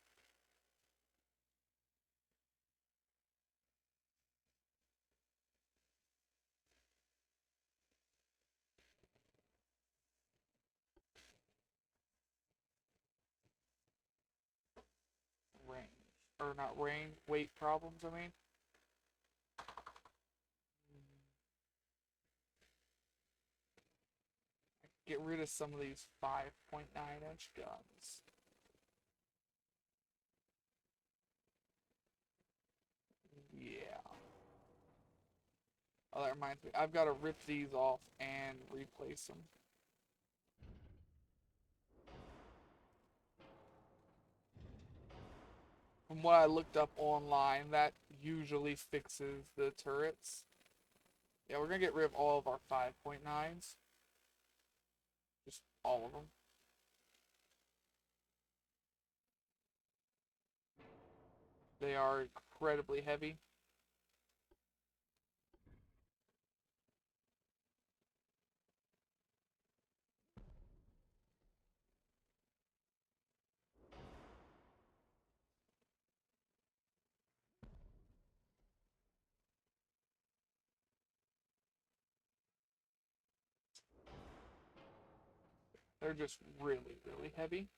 Range. Or not range, weight problems, I mean. Get rid of some of these 5.9-inch guns. Yeah. Oh, that reminds me. I've got to rip these off and replace them. From what I looked up online, that usually fixes the turrets. Yeah, we're going to get rid of all of our 5.9s. Just all of them. They are incredibly heavy. They're just really, really heavy.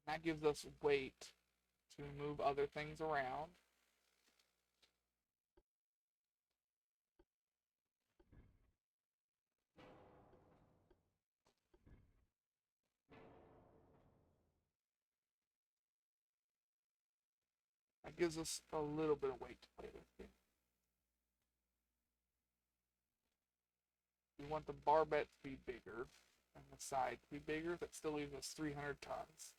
And that gives us weight to move other things around. That gives us a little bit of weight to play with here. We want the barbette to be bigger and the side to be bigger. That still leaves us 300 tons.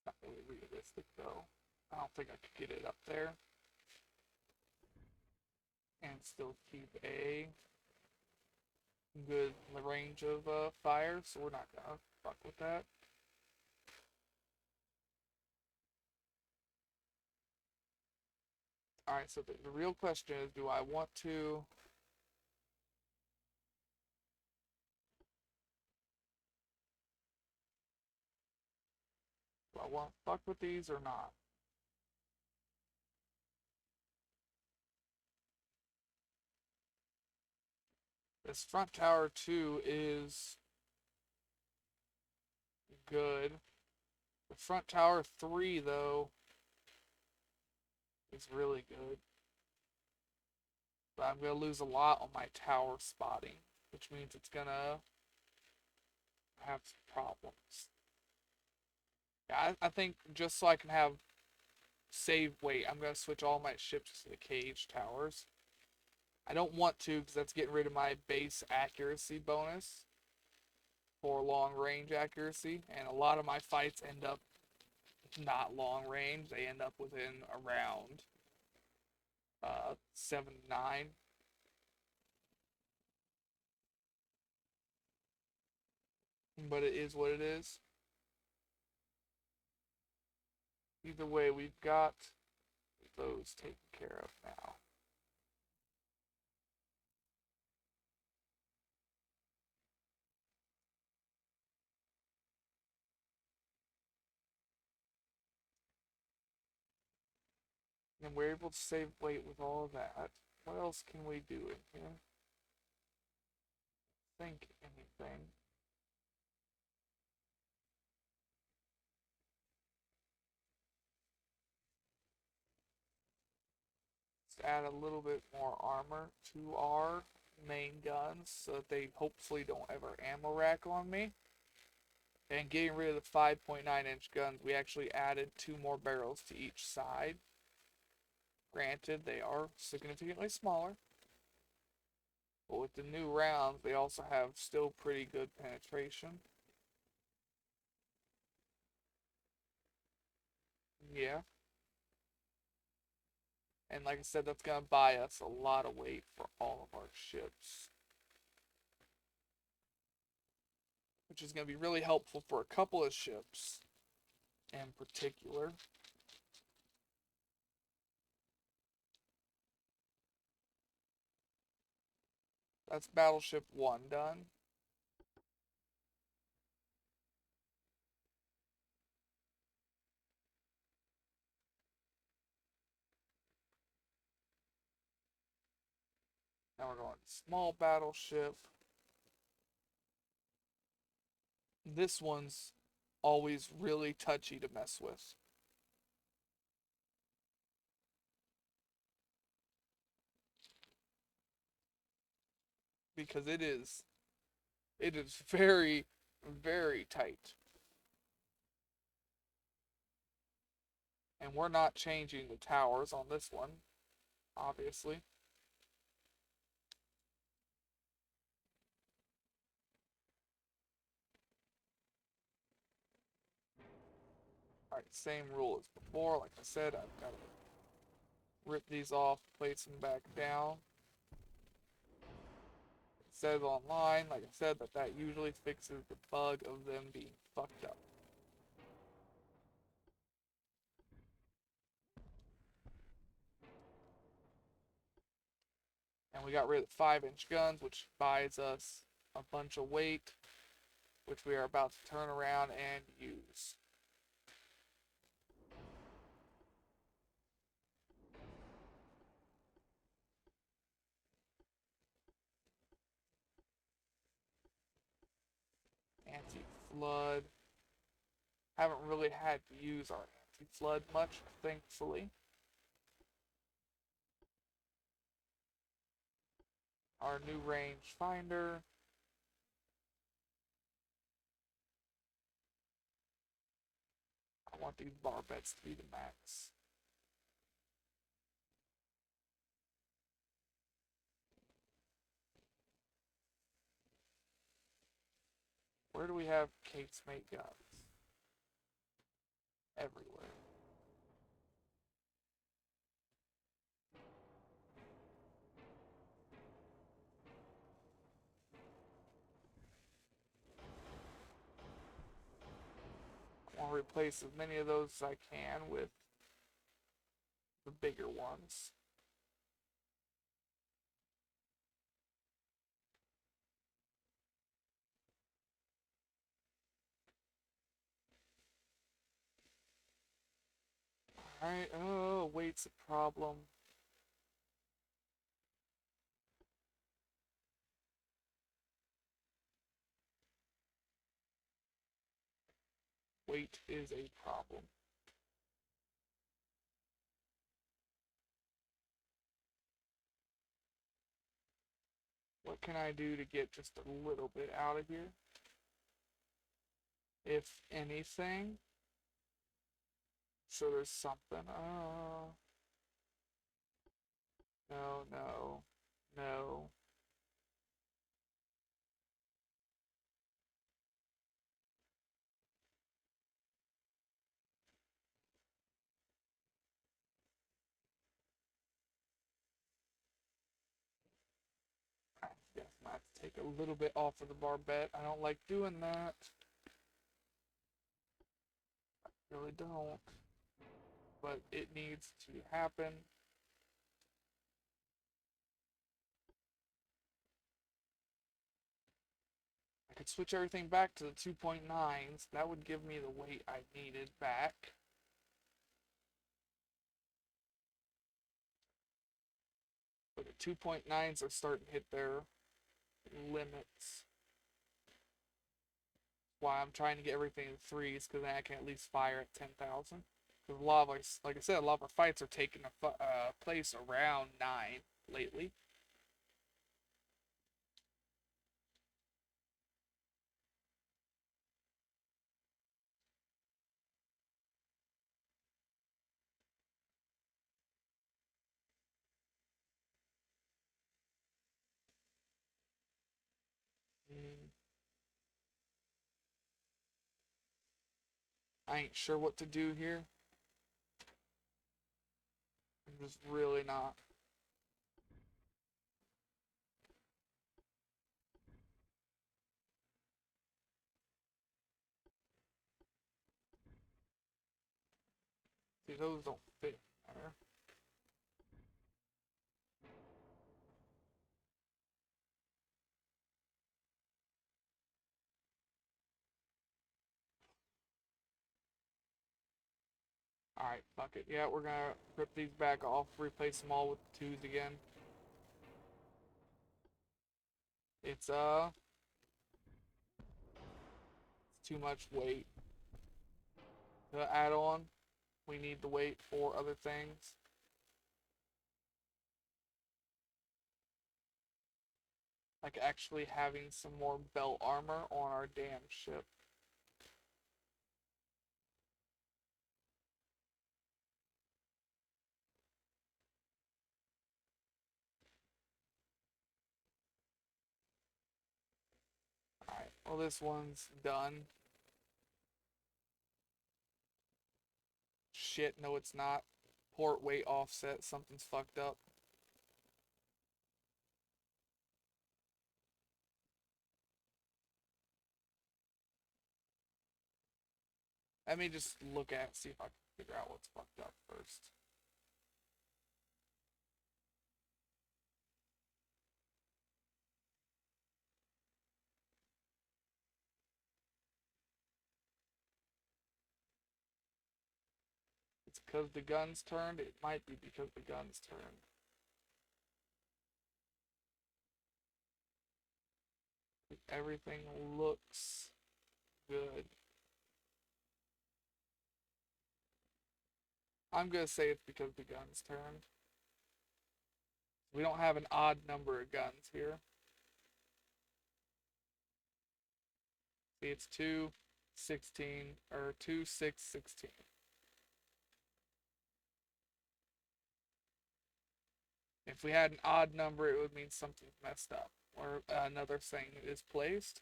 Not really realistic though. I don't think I could get it up there and still keep a good range of fire, so we're not gonna fuck with that. Alright, so the real question is, do I want to fuck with these or not? This front tower 2 is good. The front tower 3 though is really good. But I'm gonna lose a lot on my tower spotting, which means it's gonna have some problems. Yeah, I think just so I can have save weight, I'm gonna switch all my ships to the cage towers. I don't want to because that's getting rid of my base accuracy bonus for long range accuracy, and a lot of my fights end up not long range. They end up within around 7 to 9. But it is what it is. Either way, we've got those taken care of now. And we're able to save weight with all of that. What else can we do in here? Think anything. Let's add a little bit more armor to our main guns so that they hopefully don't ever ammo rack on me. And getting rid of the 5.9-inch guns, we actually added 2 more barrels to each side. Granted, they are significantly smaller, but with the new rounds, they also have still pretty good penetration. Yeah. And like I said, that's going to buy us a lot of weight for all of our ships. Which is going to be really helpful for a couple of ships in particular. That's Battleship 1 done. Now we're going small battleship. This one's always really touchy to mess with. Because it is very, very tight. And we're not changing the towers on this one, obviously. Alright, same rule as before. Like I said, I've got to rip these off, place them back down. It says online, like I said, that usually fixes the bug of them being fucked up. And we got rid of the 5-inch guns, which buys us a bunch of weight, which we are about to turn around and use. Anti-flood. Haven't really had to use our anti-flood much, thankfully. Our new range finder. I want these barbettes to be the max. Where do we have casemate guns? Everywhere. I want to replace as many of those as I can with the bigger ones. Alright, oh, weight's a problem. Weight is a problem. What can I do to get just a little bit out of here? If anything. So there's something. No, no, no. I guess I have to take a little bit off of the barbette. I don't like doing that. I really don't. But it needs to happen. I could switch everything back to the 2.9s. That would give me the weight I needed back. 2.9s are starting to hit their limits. Why I'm trying to get everything in threes, because then I can at least fire at 10,000. Because a lot of, like I said, a lot of our fights are taking place around 9 lately. Mm, I ain't sure what to do here. I'm just really not. See, those don't fit there. Alright, fuck it. Yeah, we're gonna rip these back off, replace them all with twos again. It's it's too much weight to add on. We need the weight for other things. Like actually having some more belt armor on our damn ship. Alright, well this one's done. Shit, no it's not. Port weight offset, something's fucked up. Let me just look at see if I can figure out what's fucked up first. It's because the guns turned? It might be because the guns turned. Everything looks good. I'm gonna say it's because the guns turned. We don't have an odd number of guns here. See, it's 2, 16, or 2, 6, 16. If we had an odd number, it would mean something's messed up, or another thing is placed.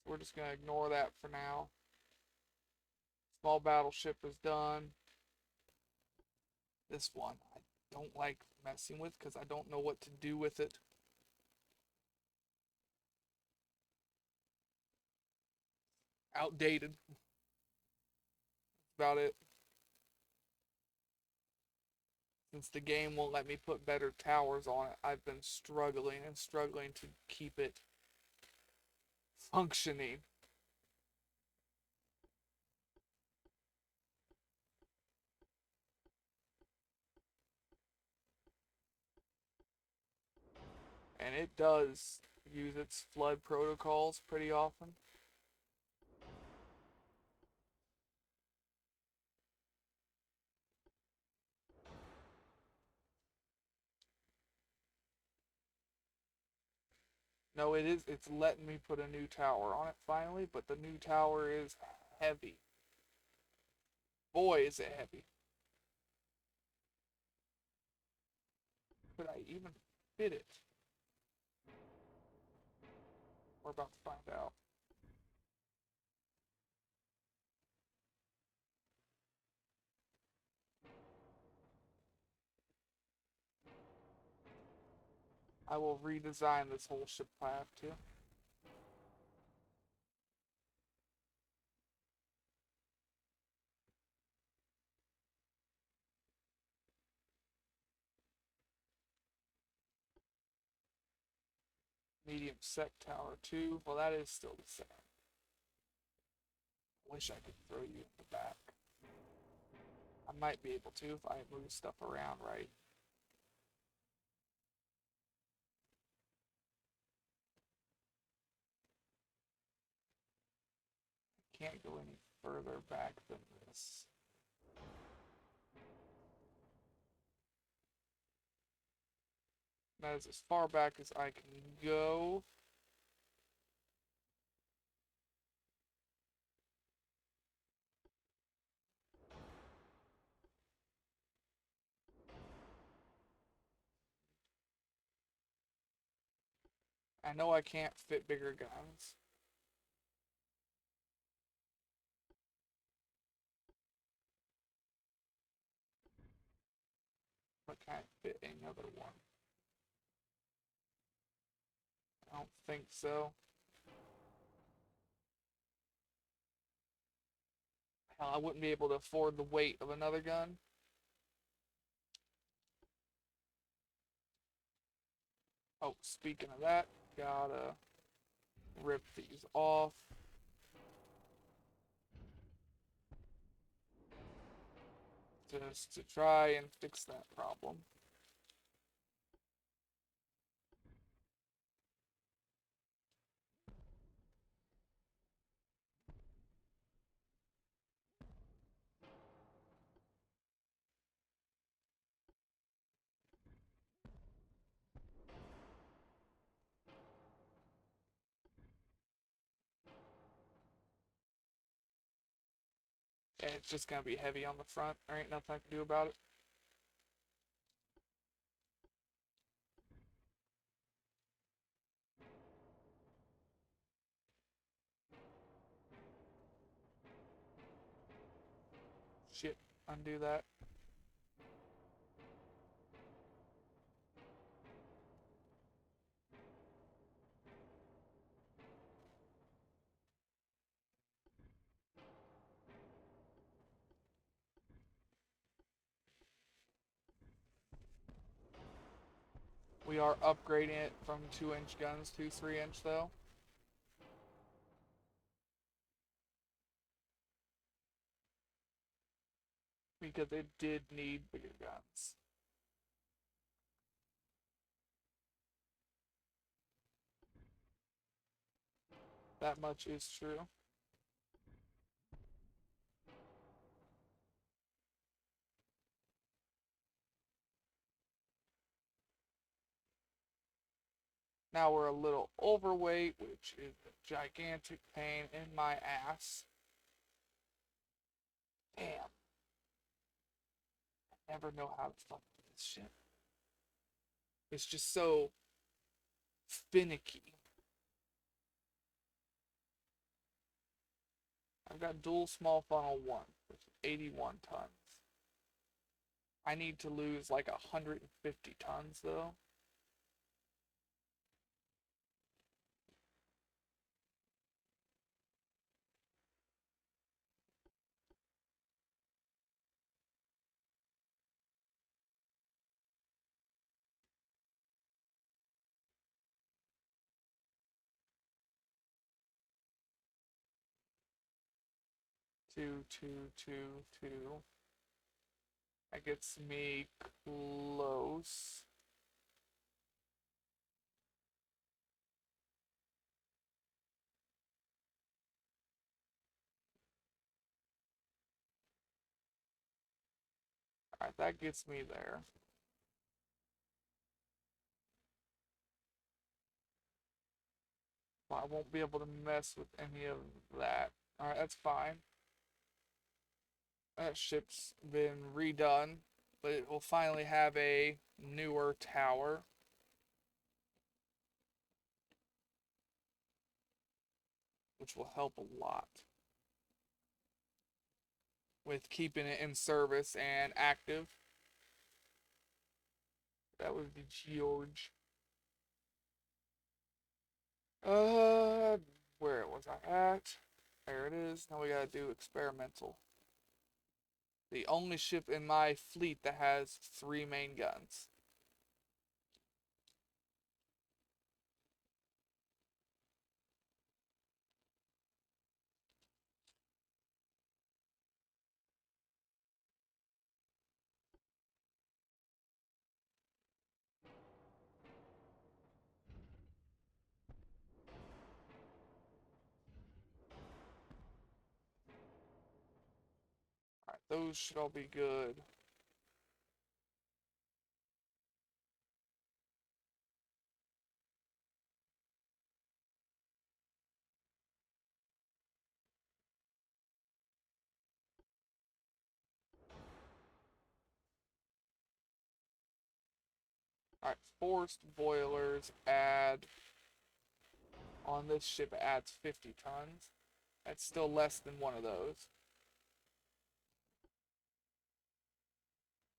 So we're just gonna ignore that for now. Small battleship is done. This one I don't like messing with because I don't know what to do with it. Outdated. That's about it. Since the game won't let me put better towers on it, I've been struggling and struggling to keep it functioning. And it does use its flood protocols pretty often. No, it is. It's letting me put a new tower on it finally, but the new tower is heavy. Boy, is it heavy. Could I even fit it? We're about to find out. I will redesign this whole ship if I have to. Medium sec tower 2. Well, that is still the same. Wish I could throw you in the back. I might be able to if I move stuff around right. can't go any further back than this. That is as far back as I can go. I know I can't fit bigger guns. But can't fit another one. I don't think so. Hell, I wouldn't be able to afford the weight of another gun. Oh, speaking of that, gotta rip these off. Just to try and fix that problem. And it's just gonna be heavy on the front. There ain't nothing I can do about it. Shit, undo that. We are upgrading it from 2-inch guns to 3-inch though. Because it did need bigger guns. That much is true. Now we're a little overweight, which is a gigantic pain in my ass. Damn. I never know how to fuck with this shit. It's just so finicky. I've got dual small funnel 1, which is 81 tons. I need to lose like 150 tons though. Two. That gets me close. Alright, that gets me there. But I won't be able to mess with any of that. Alright, that's fine. That ship's been redone, but it will finally have a newer tower. Which will help a lot with keeping it in service and active. That would be huge. Where was I at? There it is. Now we gotta do experimental. The only ship in my fleet that has 3 main guns. Those should all be good. Alright, forced boilers add, on this ship it adds 50 tons. That's still less than one of those.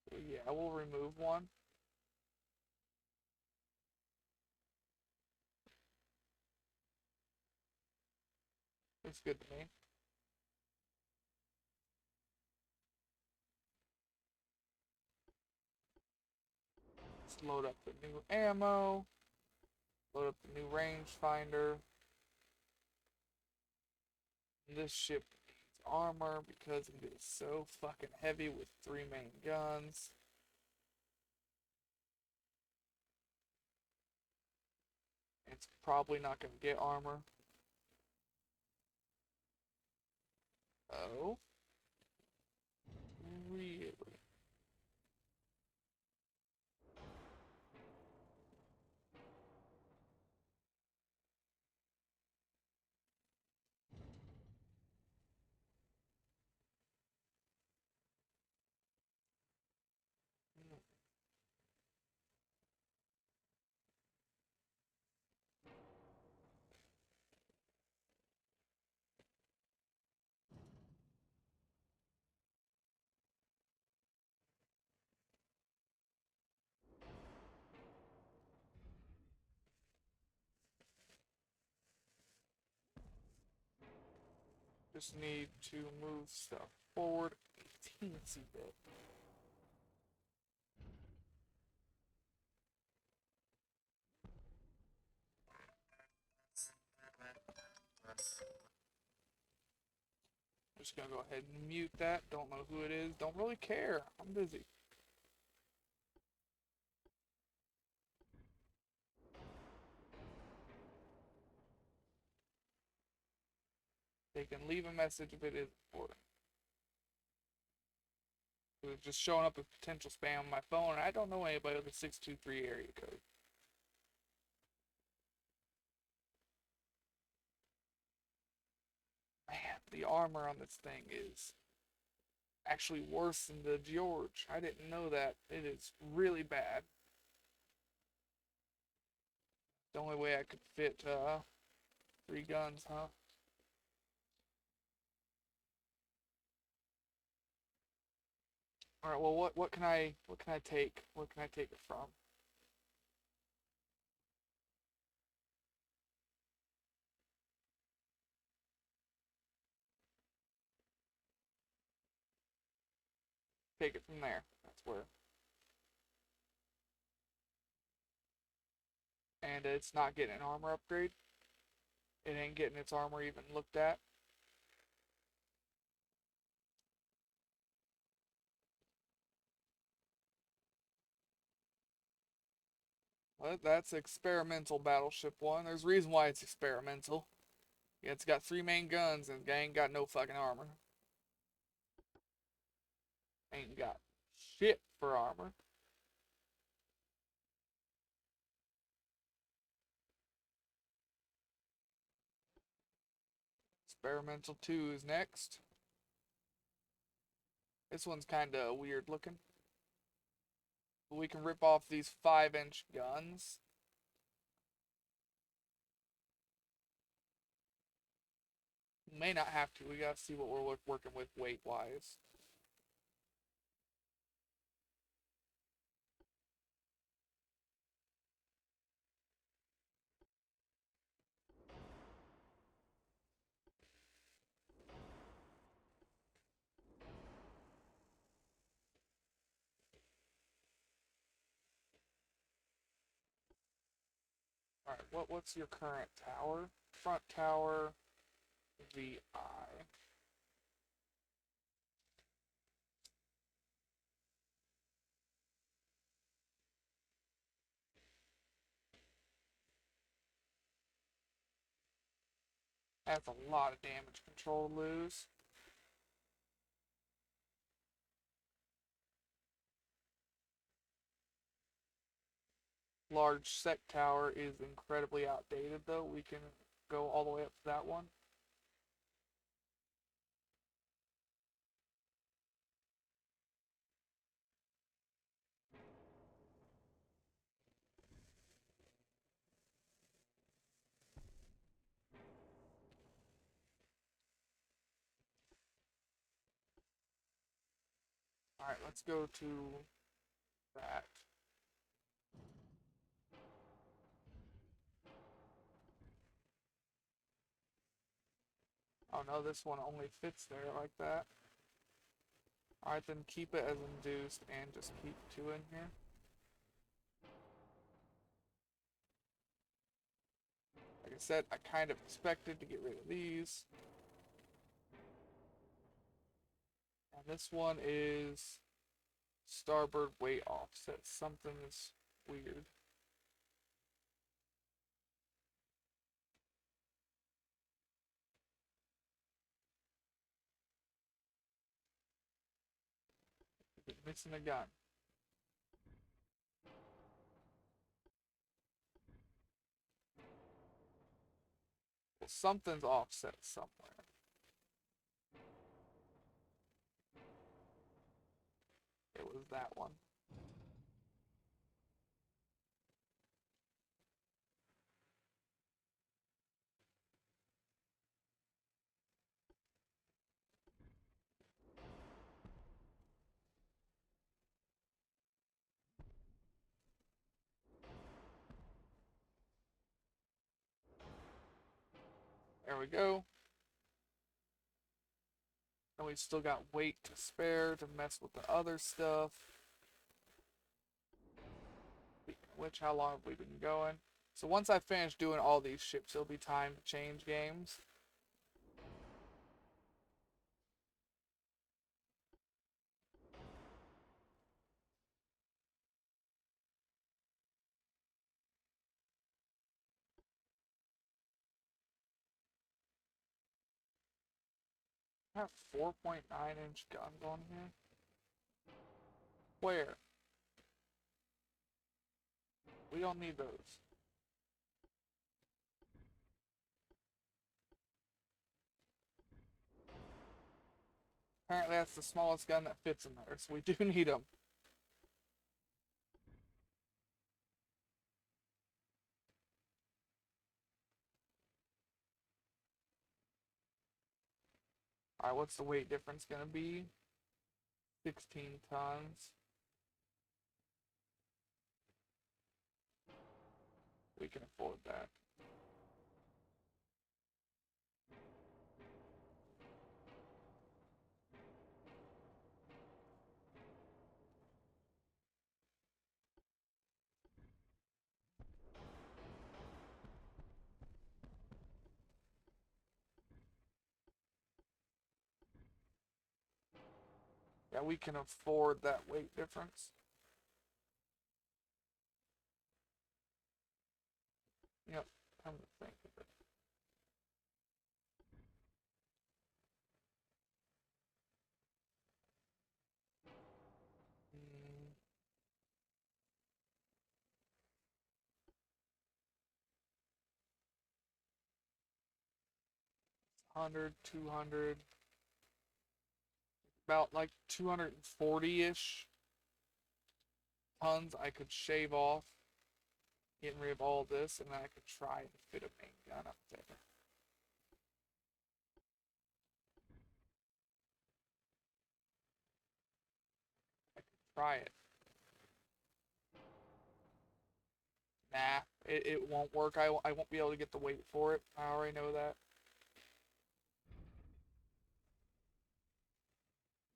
So yeah, we'll remove one. It's good to me. Let's load up the new ammo. Load up the new rangefinder. This ship needs armor because it is so fucking heavy with 3 main guns. It's probably not going to get armor. Oh? Really? Just need to move stuff forward a teensy bit. Just gonna go ahead and mute that. Don't know who it is. Don't really care. I'm busy. They can leave a message if it is important. It's just showing up as potential spam on my phone, and I don't know anybody with a 623 area code. Man, the armor on this thing is actually worse than the George. I didn't know that. It is really bad. The only way I could fit 3 guns, huh? All right. Well, what can I take? What can I take it from? Take it from there. That's where. And it's not getting an armor upgrade. It ain't getting its armor even looked at. Well, that's experimental battleship 1. There's a reason why it's experimental. Yeah, it's got 3 main guns and it ain't got no fucking armor. Ain't got shit for armor. Experimental 2 is next. This one's kinda weird looking. But we can rip off these 5-inch guns. May not have to. We gotta see what we're working with weight-wise. Alright, what's your current tower? Front tower, VI. That's a lot of damage control to lose. large sec tower is incredibly outdated, though. We can go all the way up to that one. Alright, let's go to that. Oh no, this one only fits there like that. Alright, then keep it as induced and just keep 2 in here. Like I said, I kind of expected to get rid of these. And this one is starboard weight offset. Something's weird. Missing a gun. Well, something's offset somewhere. It was that one. There we go. And we still got weight to spare to mess with the other stuff. Which, how long have we been going? So once I finish doing all these ships, it'll be time to change games. I have 4.9-inch guns on here. Where? We don't need those. Apparently that's the smallest gun that fits in there, so we do need them. Alright, what's the weight difference gonna be? 16 tons. We can afford that. Yeah, we can afford that weight difference. Yep, come to think of it. Mm, 100, 200, about like 240-ish tons I could shave off, getting rid of all this, and then I could try and fit a main gun up there. Try it. Nah, it won't work. I won't be able to get the weight for it. I already know that.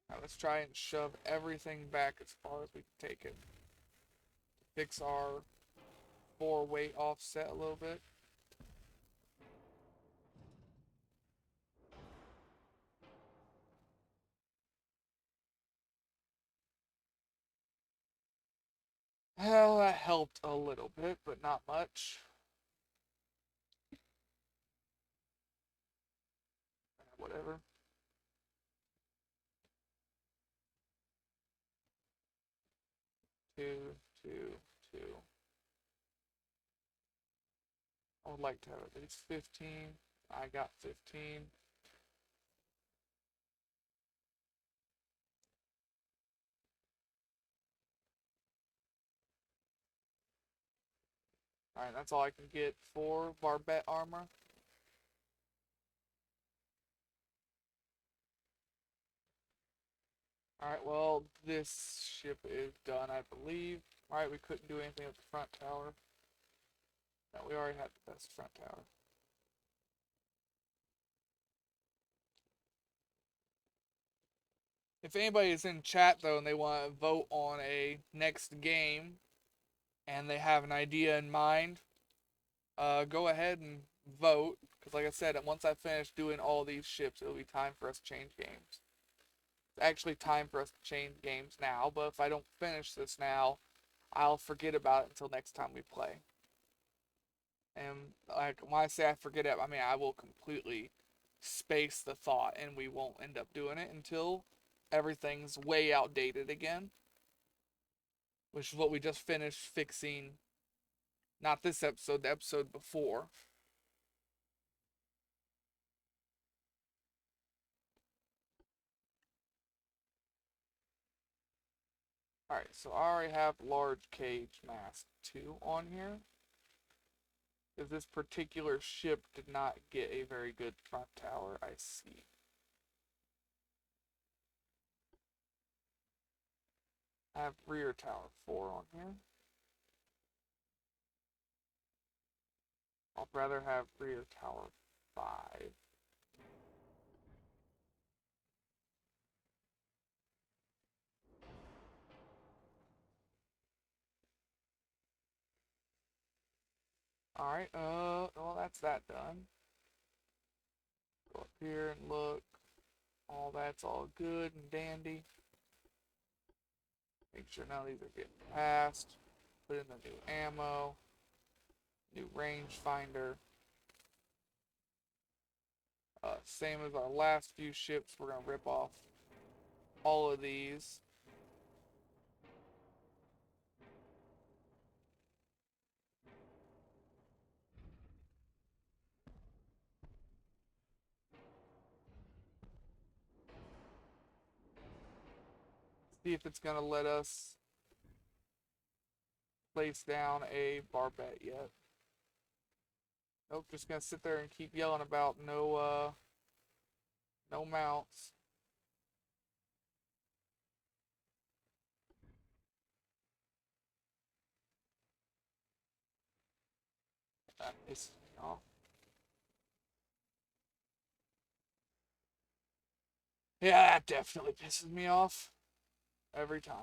Now let's try and shove everything back as far as we can take it. Fix our 4 weight offset a little bit. Well, that helped a little bit, but not much. Whatever. Two, two, two. I would like to have at least 15. I got 15. Alright, that's all I can get for Barbette armor. Alright, well, this ship is done, I believe. Alright, we couldn't do anything with the front tower. No, we already had the best front tower. If anybody is in chat, though, and they want to vote on a next game, and they have an idea in mind, go ahead and vote. Because like I said, once I finish doing all these ships, it'll be time for us to change games. It's actually time for us to change games now, but if I don't finish this now, I'll forget about it until next time we play. And like when I say I forget it, I mean I will completely space the thought and we won't end up doing it until everything's way outdated again. Which is what we just finished fixing. Not this episode, the episode before. Alright, so I already have large cage mass 2 on here. Because this particular ship did not get a very good front tower, I see. I have rear tower 4 on here. I'd rather have rear tower 5. Alright, well that's that done. Go up here and look. All that's all good and dandy. Make sure none of these are getting passed. Put in the new ammo. New rangefinder. Same as our last few ships, we're going to rip off all of these. See if it's going to let us place down a barbette yet. Nope, just going to sit there and keep yelling about no mounts. That pisses me off. Yeah, that definitely pisses me off. Every time.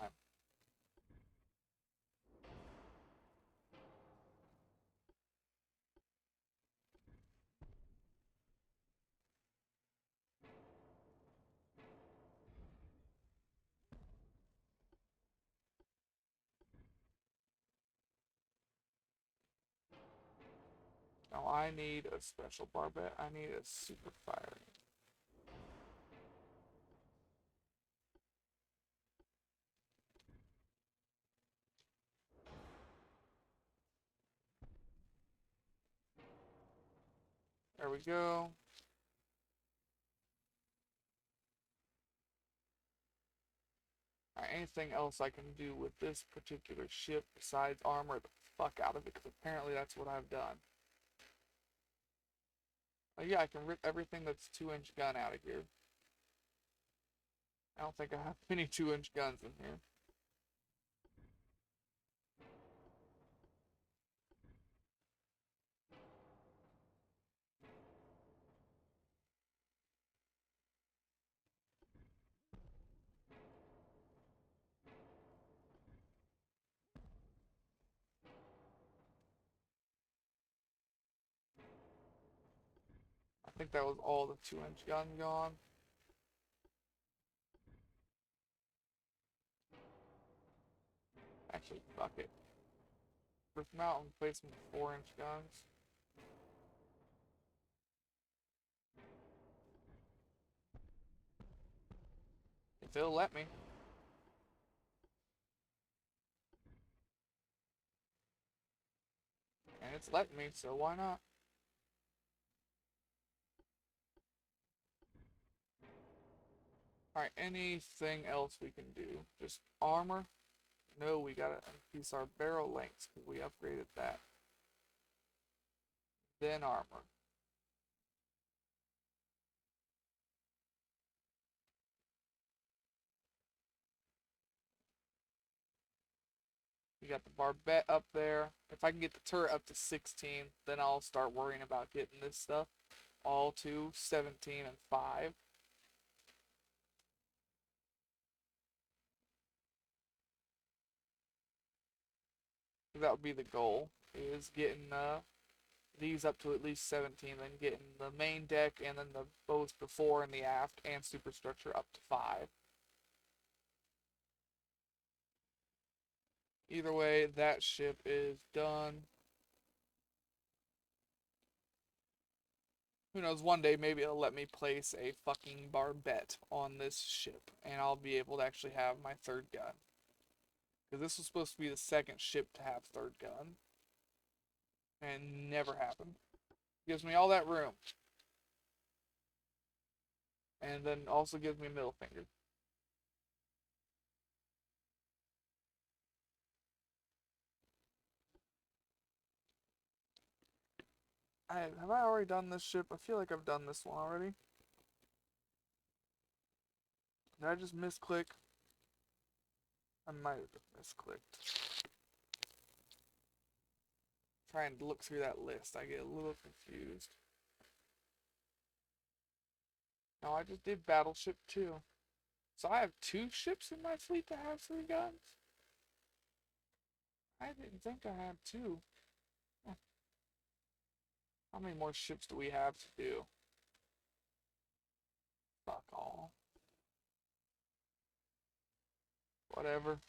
Now I need a special barbette. I need a super firing. There we go. Anything else I can do with this particular ship besides armor the fuck out of it, because apparently that's what I've done. Oh yeah, I can rip everything that's 2-inch gun out of here. I don't think I have any 2-inch guns in here. I think that was all the 2-inch gun gone. Actually, fuck it. Rip them out and place some 4-inch guns. If it'll let me. And it's letting me, so why not? Alright, anything else we can do? Just armor? No, we gotta increase our barrel lengths because we upgraded that. Then armor. We got the barbette up there. If I can get the turret up to 16, then I'll start worrying about getting this stuff all to 17 and 5. That would be the goal, is getting these up to at least 17, then getting the main deck and then both the fore and the aft and superstructure up to 5. Either way, that ship is done. Who knows, one day maybe it'll let me place a fucking barbette on this ship, and I'll be able to actually have my third gun. Because this was supposed to be the second ship to have third gun, and never happened. Gives me all that room. And then also gives me a middle finger. Have I already done this ship? I feel like I've done this one already. Did I just misclick? I might have just misclicked. Trying to look through that list, I get a little confused. No, I just did Battleship 2. So I have 2 ships in my fleet that have 3 guns? I didn't think I had 2. How many more ships do we have to do? Fuck all. Whatever.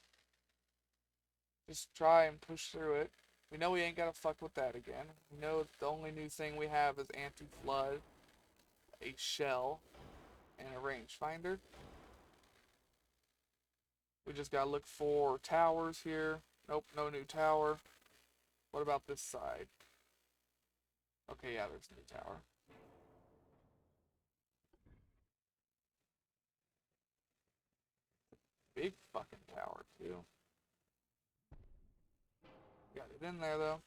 Just try and push through it. We know we ain't gotta fuck with that again. We know the only new thing we have is anti-flood, a shell, and a rangefinder. We just gotta look for towers here. Nope, no new tower. What about this side? Okay, yeah, there's a new tower. Big fucking tower, too. Got it in there, though.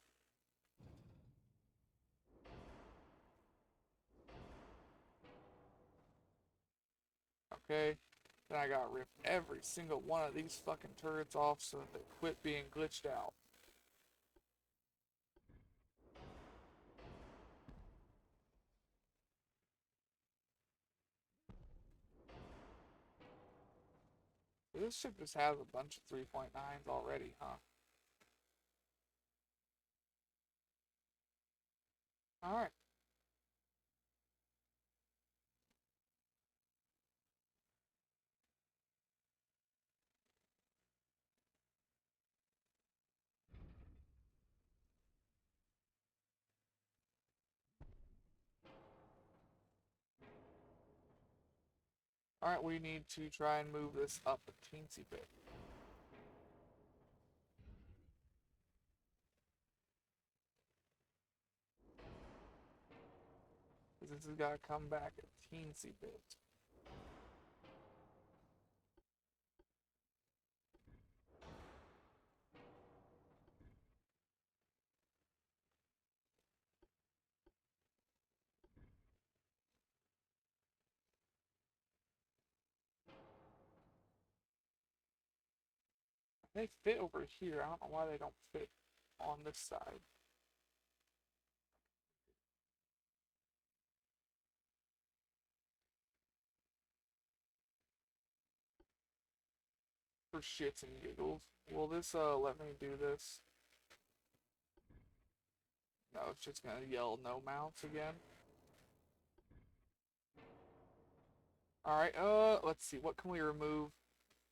Okay. Then I gotta rip every single one of these fucking turrets off so that they quit being glitched out. This ship just has a bunch of 3.9s already, huh? Alright. Alright, we need to try and move this up a teensy bit. Because this has got to come back a teensy bit. They fit over here. I don't know why they don't fit on this side. For shits and giggles. Will this let me do this? No, it's just gonna yell no mounts again. Alright, let's see, what can we remove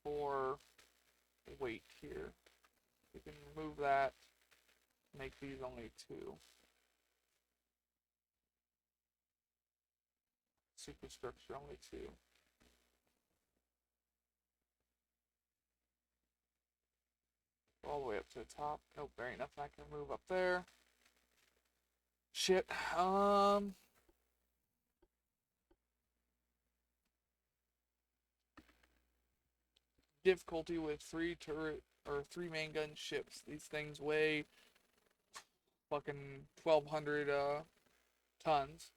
for weight here? We can remove that, make these only 2. Superstructure only 2. All the way up to the top. Nope, there ain't nothing I can move up there. Shit. difficulty with 3 main gun ships. These things weigh fucking 1,200 tons.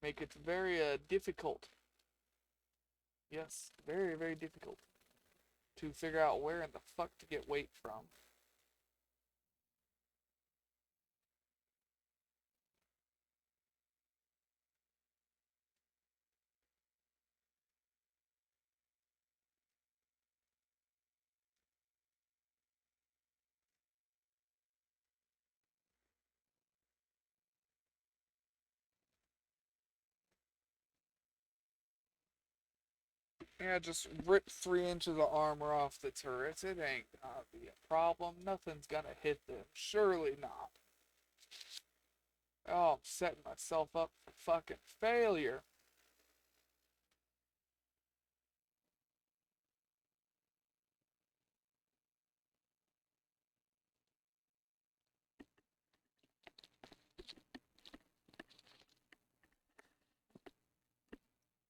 Make it very difficult. Yes, very, very difficult to figure out where in the fuck to get weight from. Yeah, just rip 3 inches of armor off the turrets. It ain't gonna be a problem. Nothing's gonna hit them. Surely not. Oh, I'm setting myself up for fucking failure.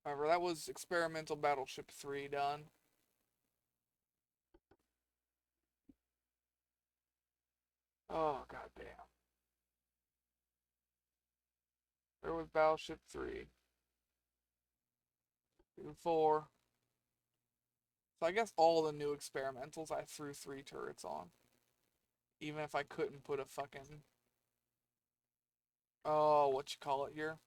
However, that was Experimental Battleship 3 done. Oh, goddamn. There was Battleship 3. 4. So I guess all the new experimentals I threw 3 turrets on. Even if I couldn't put a fucking... Oh, what you call it here?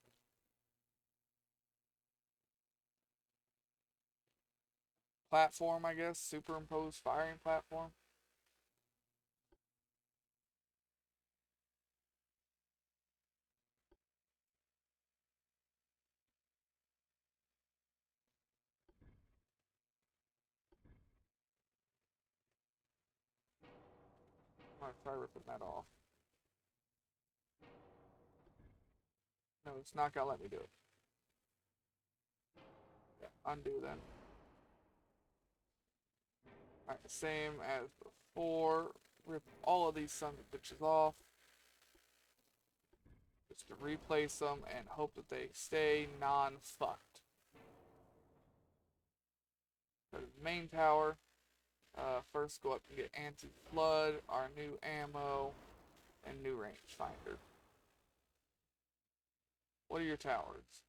Platform, I guess. Superimposed firing platform. I'm gonna try ripping that off. No, it's not gonna let me do it. Yeah, undo then. Alright, same as before. Rip all of these sons of bitches off. Just to replace them and hope that they stay non-fucked. Go to the main tower. First go up and get anti-flood, our new ammo, and new rangefinder. What are your towers?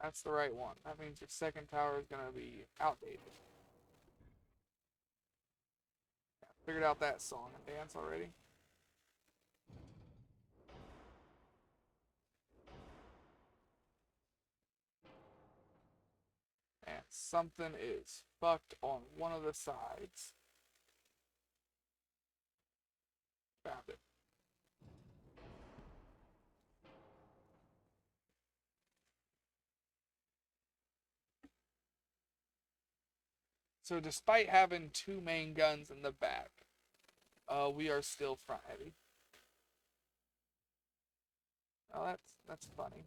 That's the right one. That means your second tower is going to be outdated. Yeah, figured out that song and dance already. And something is fucked on one of the sides. Found it. So despite having 2 main guns in the back, we are still front heavy. Oh, that's funny.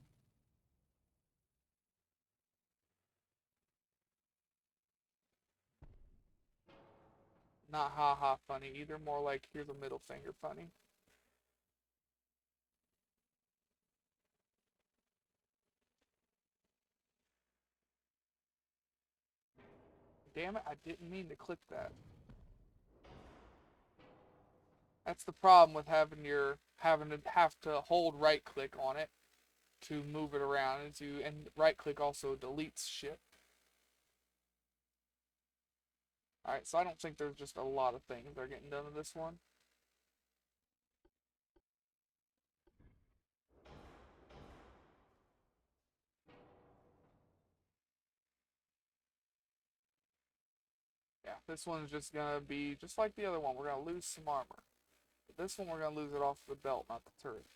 Not haha funny either, more like here's a middle finger funny. Damn it, I didn't mean to click that. That's the problem with having to have to hold right click on it to move it around and right click also deletes shit. Alright, so I don't think there's just a lot of things that are getting done to this one. Yeah, this one's just gonna be just like the other one. We're gonna lose some armor. But this one we're gonna lose it off the belt, not the turret.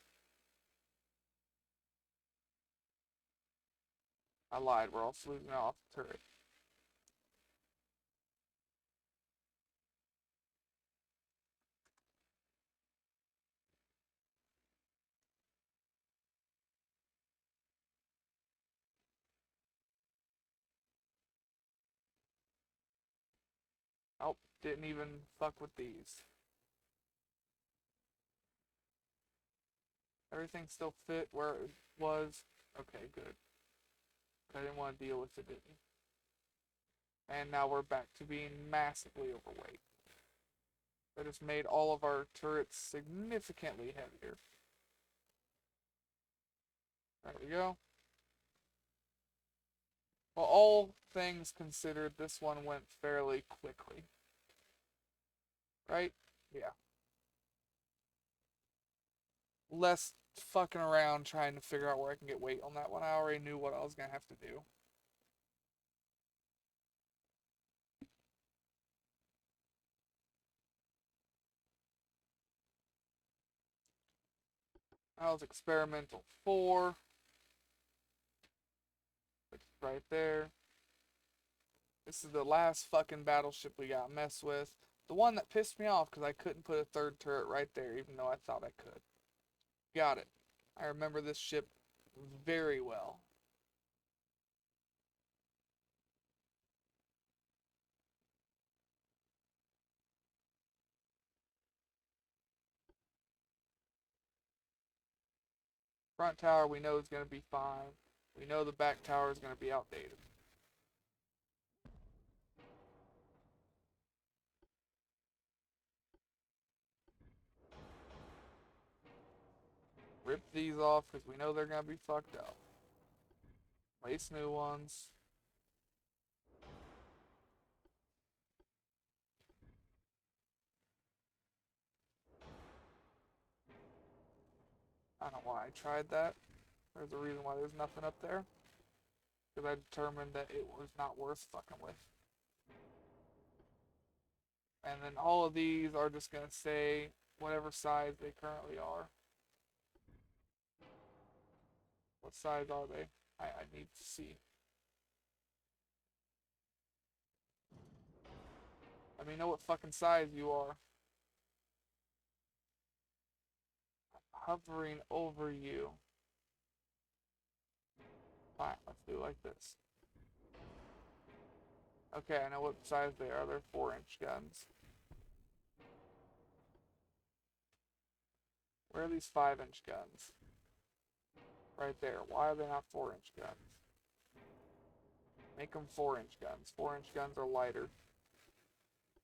I lied, we're also losing it off the turret. Oh, didn't even fuck with these. Everything still fit where it was. Okay, good. I didn't want to deal with it, didn't. And now we're back to being massively overweight. That has made all of our turrets significantly heavier. There we go. Well, all things considered, this one went fairly quickly. Right? Yeah. Less fucking around trying to figure out where I can get weight on that one. I already knew what I was going to have to do. That was experimental 4. Which is right there. This is the last fucking battleship we got messed with. The one that pissed me off because I couldn't put a third turret right there, even though I thought I could. Got it. I remember this ship very well. Front tower we know is going to be fine. We know the back tower is going to be outdated. Rip these off because we know they're going to be fucked up. Place new ones. I don't know why I tried that. There's a reason why there's nothing up there. Because I determined that it was not worth fucking with. And then all of these are just going to stay whatever size they currently are. What size are they? I need to see. Let me know what fucking size you are. I'm hovering over you. Fine, let's do it like this. Okay, I know what size they are. They're 4-inch guns. Where are these 5-inch guns? Right there. Why are they not 4-inch guns? Make them 4-inch guns. 4-inch guns are lighter.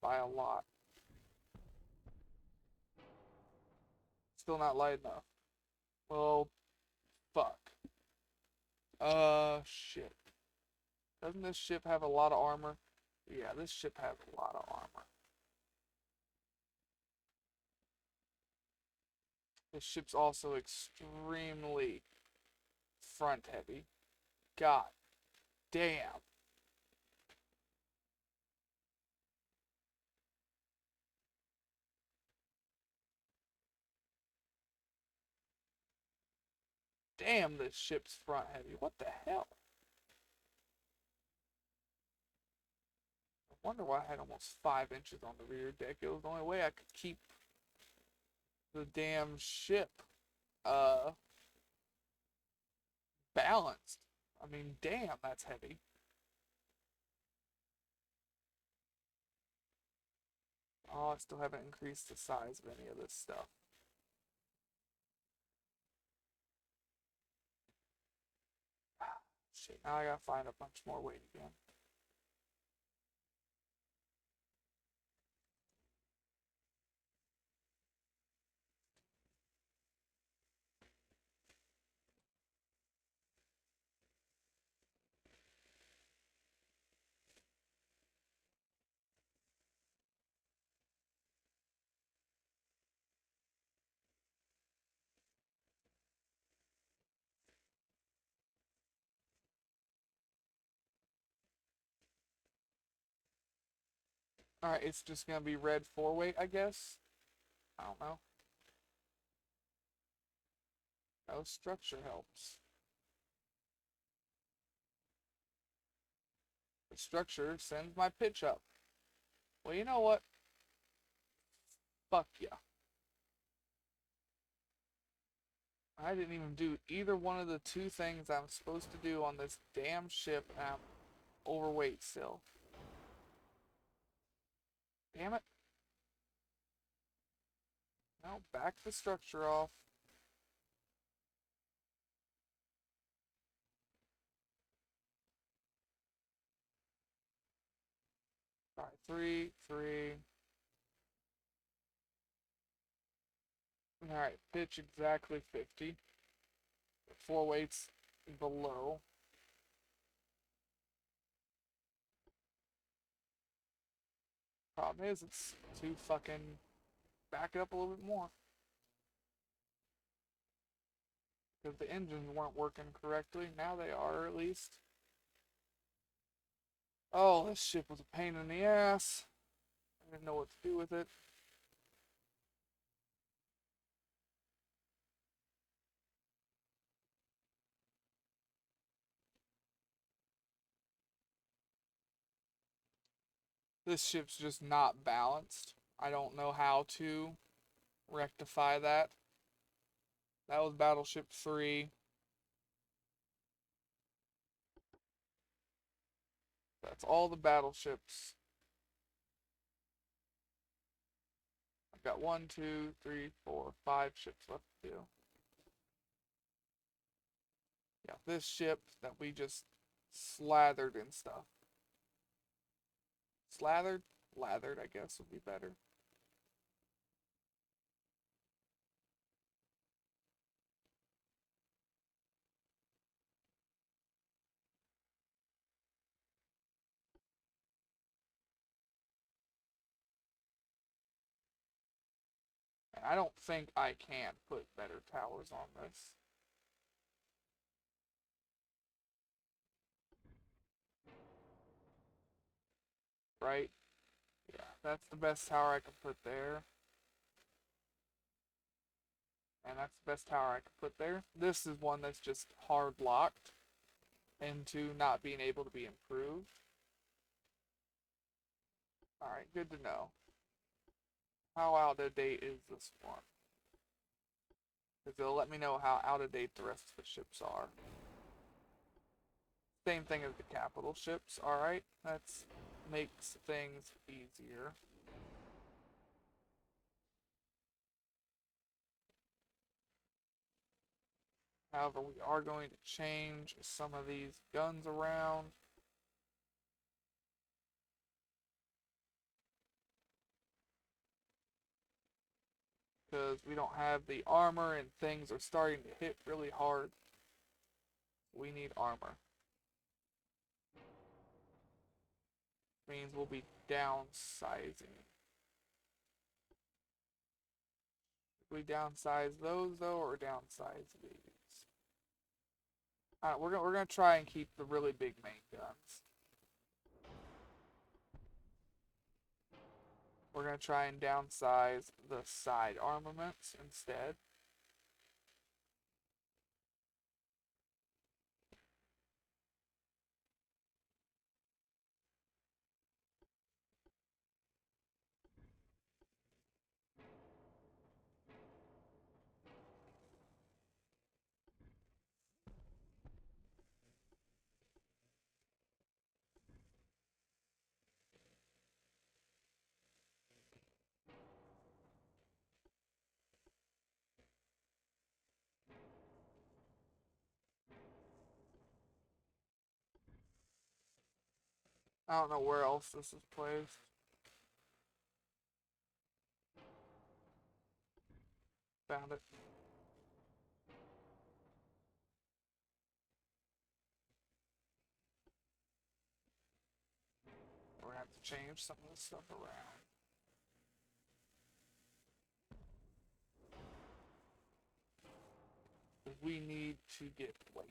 By a lot. Still not light enough. Well, fuck. Shit. Doesn't this ship have a lot of armor? Yeah, this ship has a lot of armor. This ship's also extremely front heavy. God damn. Damn, this ship's front heavy. What the hell? I wonder why I had almost 5 inches on the rear deck. It was the only way I could keep the damn ship balanced. I mean, damn, that's heavy. Oh, I still haven't increased the size of any of this stuff. Shit, now I gotta find a bunch more weight again. Alright, it's just gonna be red 4-weight, I guess? I don't know. No structure helps. The structure sends my pitch up. Well, you know what? Fuck yeah. I didn't even do either one of the 2 things I'm supposed to do on this damn ship, and I'm overweight still. Damn it. No, back the structure off. 3, 3. Alright, pitch exactly 50. 4 weights below. Problem is, it's too fucking. Back it up a little bit more. Because the engines weren't working correctly. Now they are, at least. Oh, this ship was a pain in the ass. I didn't know what to do with it. This ship's just not balanced. I don't know how to rectify that. That was Battleship 3. That's all the battleships. I've got 1, 2, 3, 4, 5 ships left to do. Yeah, this ship that we just slathered and stuff. Slathered? Lathered, I guess, would be better. And I don't think I can put better towers on this. Right? Yeah, that's the best tower I can put there. And that's the best tower I can put there. This is one that's just hard locked into not being able to be improved. Alright, good to know. How out of date is this one? Because it'll let me know how out of date the rest of the ships are. Same thing as the capital ships, alright? That makes things easier. However, we are going to change some of these guns around. Because we don't have the armor and things are starting to hit really hard. We need armor. Means we'll be downsizing. We downsize those though, or downsize these? Alright, we're gonna try and keep the really big main guns. We're gonna try and downsize the side armaments instead. I don't know where else this is placed. Found it. We're gonna have to change some of this stuff around. We need to get weight.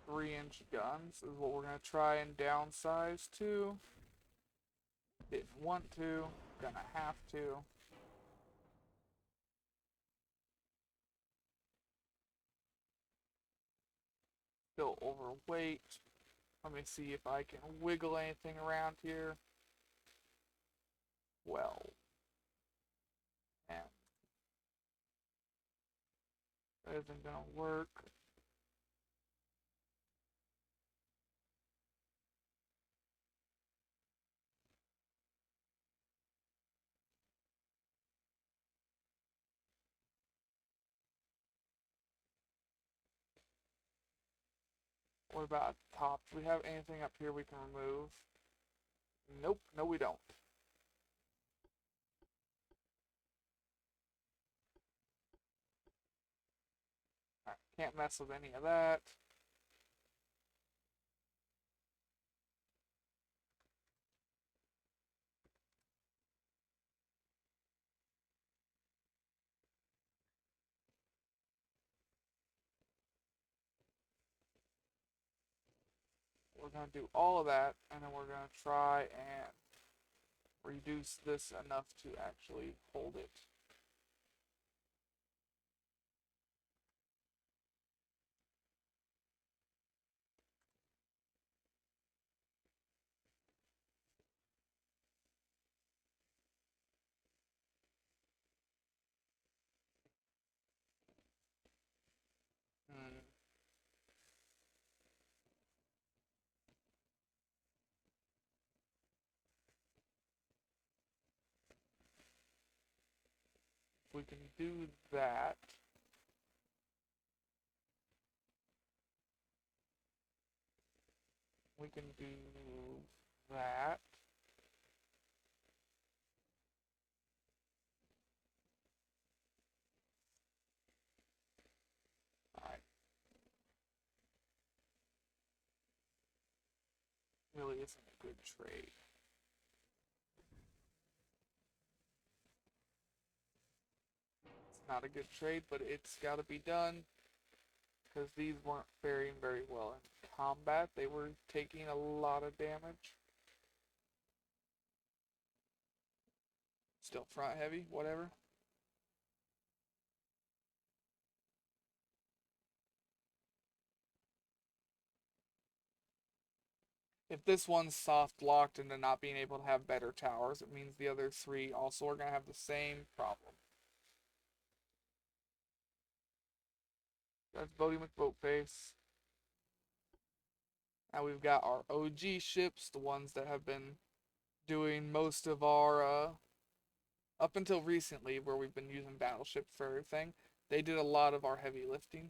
Three-inch guns is what we're gonna try and downsize to. Didn't want to, gonna have to. Still overweight. Let me see if I can wiggle anything around here. Well, and that isn't gonna work. What about at the top? Do we have anything up here we can remove? Nope, no we don't. Alright, can't mess with any of that. We're going to do all of that, and then we're going to try and reduce this enough to actually hold it. Hmm. We can do that. We can do that. Alright. Really isn't a good trade. It's not a good trade, but it's got to be done because these weren't faring very well in combat. They were taking a lot of damage. Still front heavy, whatever. If this one's soft locked into not being able to have better towers, it means the other three also are going to have the same problem. That's Bodie McBoatface. Now we've got our OG ships, the ones that have been doing most of our, up until recently, where we've been using battleships for everything. They did a lot of our heavy lifting.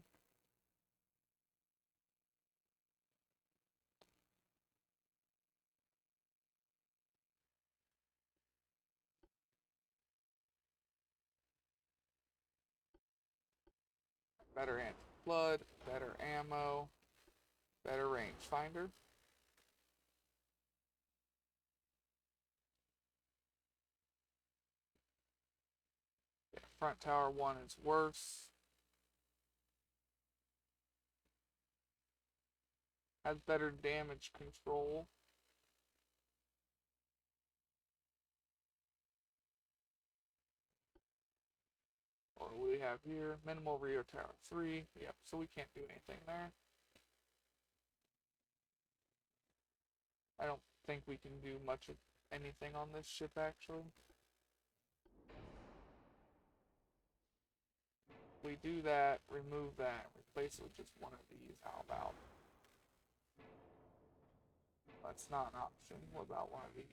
Better anti-flood, better ammo, better rangefinder. Yeah, front tower 1 is worse. Has better damage control. What do we have here? Minimal rear tower 3. Yep, so we can't do anything there. I don't think we can do much of anything on this ship, actually. We do that, remove that, replace it with just one of these. How about? That's not an option. What about one of these?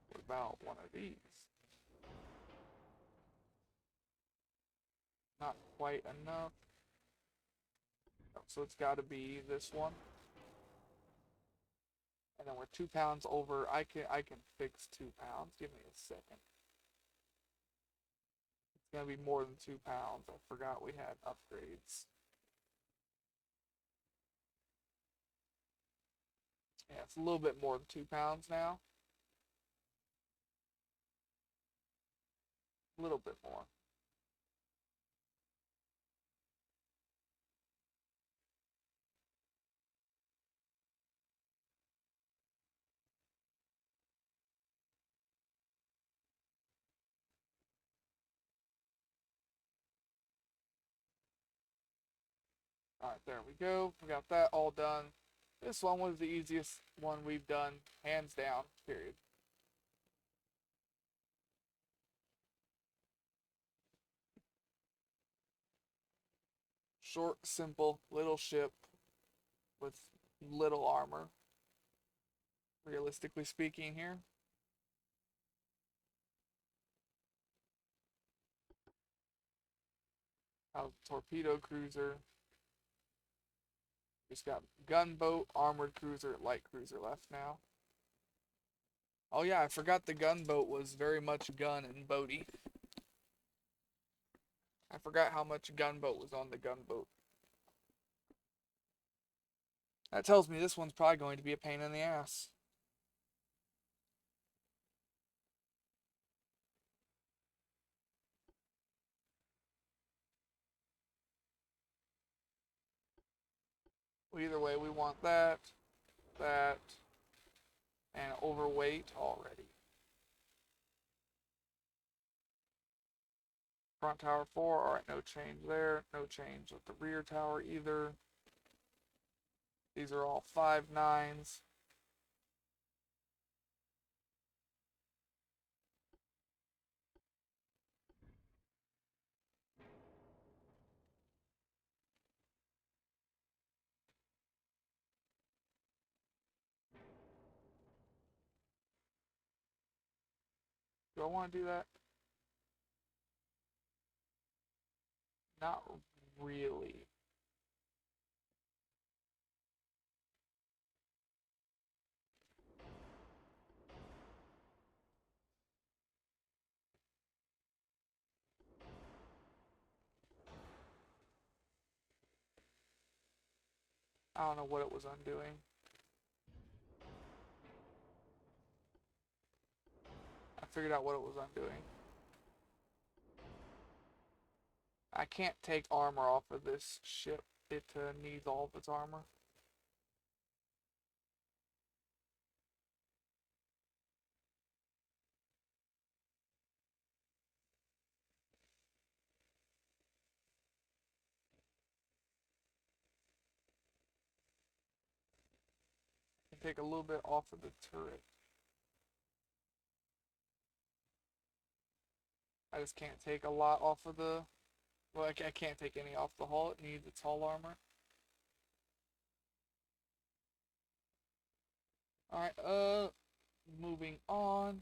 What about one of these? Not quite enough. So it's got to be this one. And then we're 2 pounds over. I can fix 2 pounds. Give me a second. It's gonna be more than 2 pounds. I forgot we had upgrades. Yeah, it's a little bit more than 2 pounds now. A little bit more. Alright, there we go. We got that all done. This one was the easiest one we've done, hands down, period. Short, simple, little ship with little armor. Realistically speaking here. Now torpedo cruiser. Just got gunboat, armored cruiser, light cruiser left now. Oh yeah, I forgot the gunboat was very much gun and boaty. I forgot how much gunboat was on the gunboat. That tells me this one's probably going to be a pain in the ass. Well, either way, we want that, that, and overweight already. Front tower 4, alright, no change there. No change with the rear tower either. These are all 5.9s. Do I want to do that? Not really. I don't know what it was undoing. I figured out what it was undoing. I can't take armor off of this ship. It needs all of its armor. I can take a little bit off of the turret. I just can't take a lot off of the... Well, I can't take any off the hull. It needs its hull armor. Alright, moving on.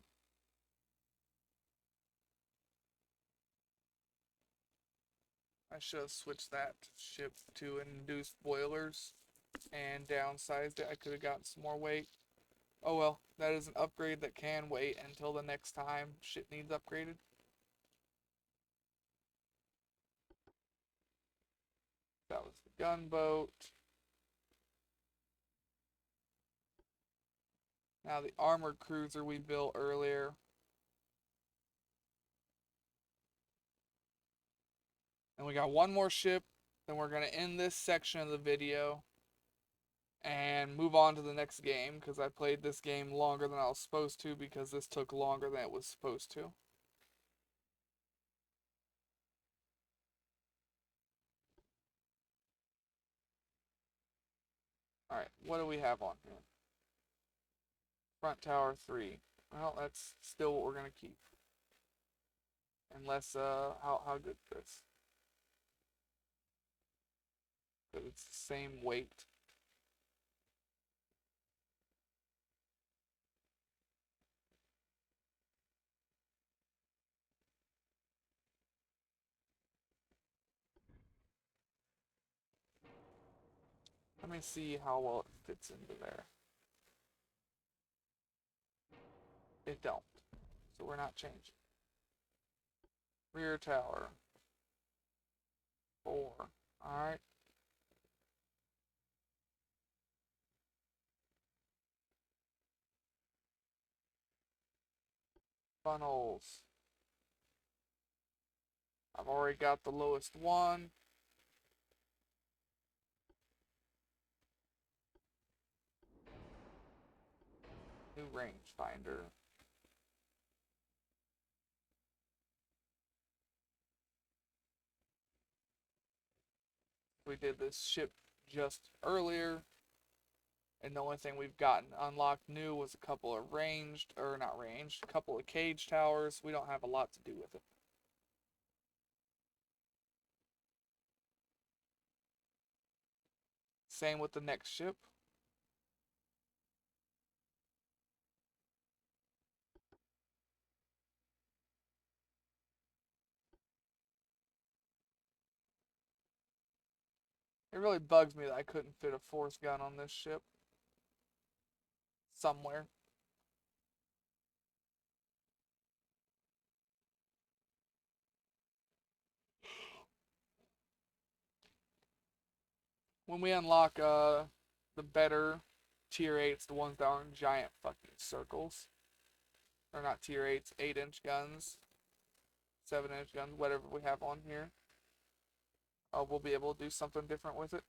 I should have switched that ship to induced boilers and downsized it. I could have gotten some more weight. Oh well, that is an upgrade that can wait until the next time shit needs upgraded. That was the gunboat. Now the armored cruiser we built earlier. And we got one more ship. Then we're going to end this section of the video and move on to the next game, because I played this game longer than I was supposed to, because this took longer than it was supposed to. Alright, what do we have on here? Front tower 3. Well, that's still what we're going to keep. Unless, how good is this? Because it's the same weight. Let me see how well it fits into there. It don't. So we're not changing. Rear tower. 4. Alright. Funnels. I've already got the lowest one. New rangefinder. We did this ship just earlier, and the only thing we've gotten unlocked new was a couple of ranged, or not ranged, a couple of cage towers. We don't have a lot to do with it. Same with the next ship. It really bugs me that I couldn't fit a force gun on this ship somewhere. When we unlock the better tier 8s, the ones that are in giant fucking circles. Or not tier 8s, 8-inch guns, 7-inch guns, whatever we have on here. We'll be able to do something different with it.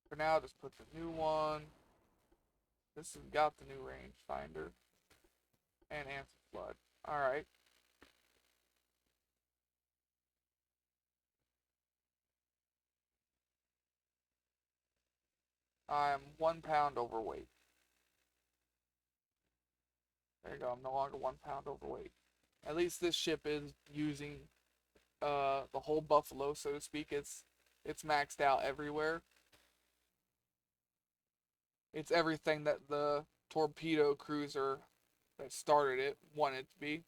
For now, just put the new one. This has got the new rangefinder. And anti-flood. Alright. I'm 1 pound overweight. There you go, I'm no longer 1 pound overweight. At least this ship is using the whole buffalo, so to speak. It's maxed out everywhere. It's everything that the torpedo cruiser that started it wanted to be.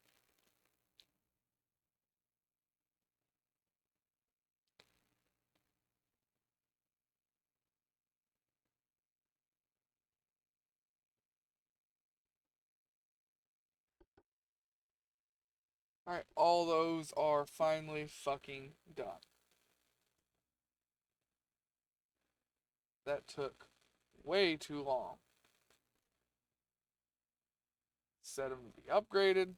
Alright, all those are finally fucking done. That took way too long. Set them to be upgraded.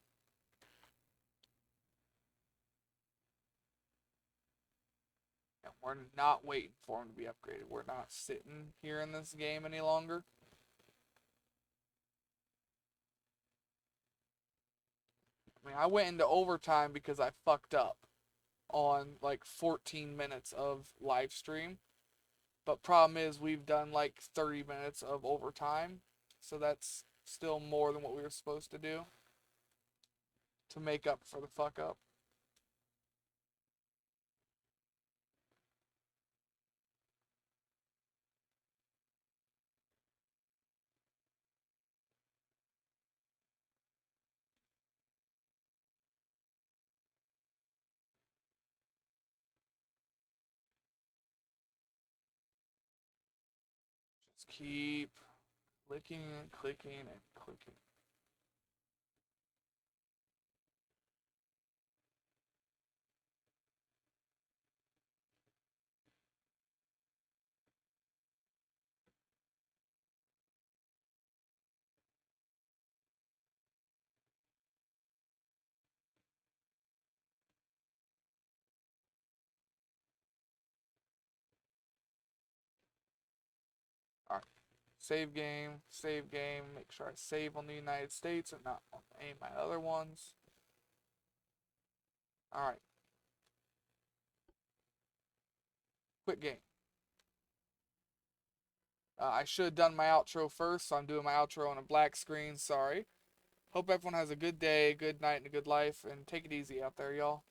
And we're not waiting for them to be upgraded. We're not sitting here in this game any longer. I mean, I went into overtime because I fucked up on like 14 minutes of live stream. But problem is we've done like 30 minutes of overtime. So that's still more than what we were supposed to do to make up for the fuck up. Just keep clicking and clicking and clicking. Alright. Save game, save game. Make sure I save on the United States and not on any of my other ones. Alright. Quit game. I should have done my outro first, so I'm doing my outro on a black screen. Sorry. Hope everyone has a good day, good night, and a good life, and take it easy out there, y'all.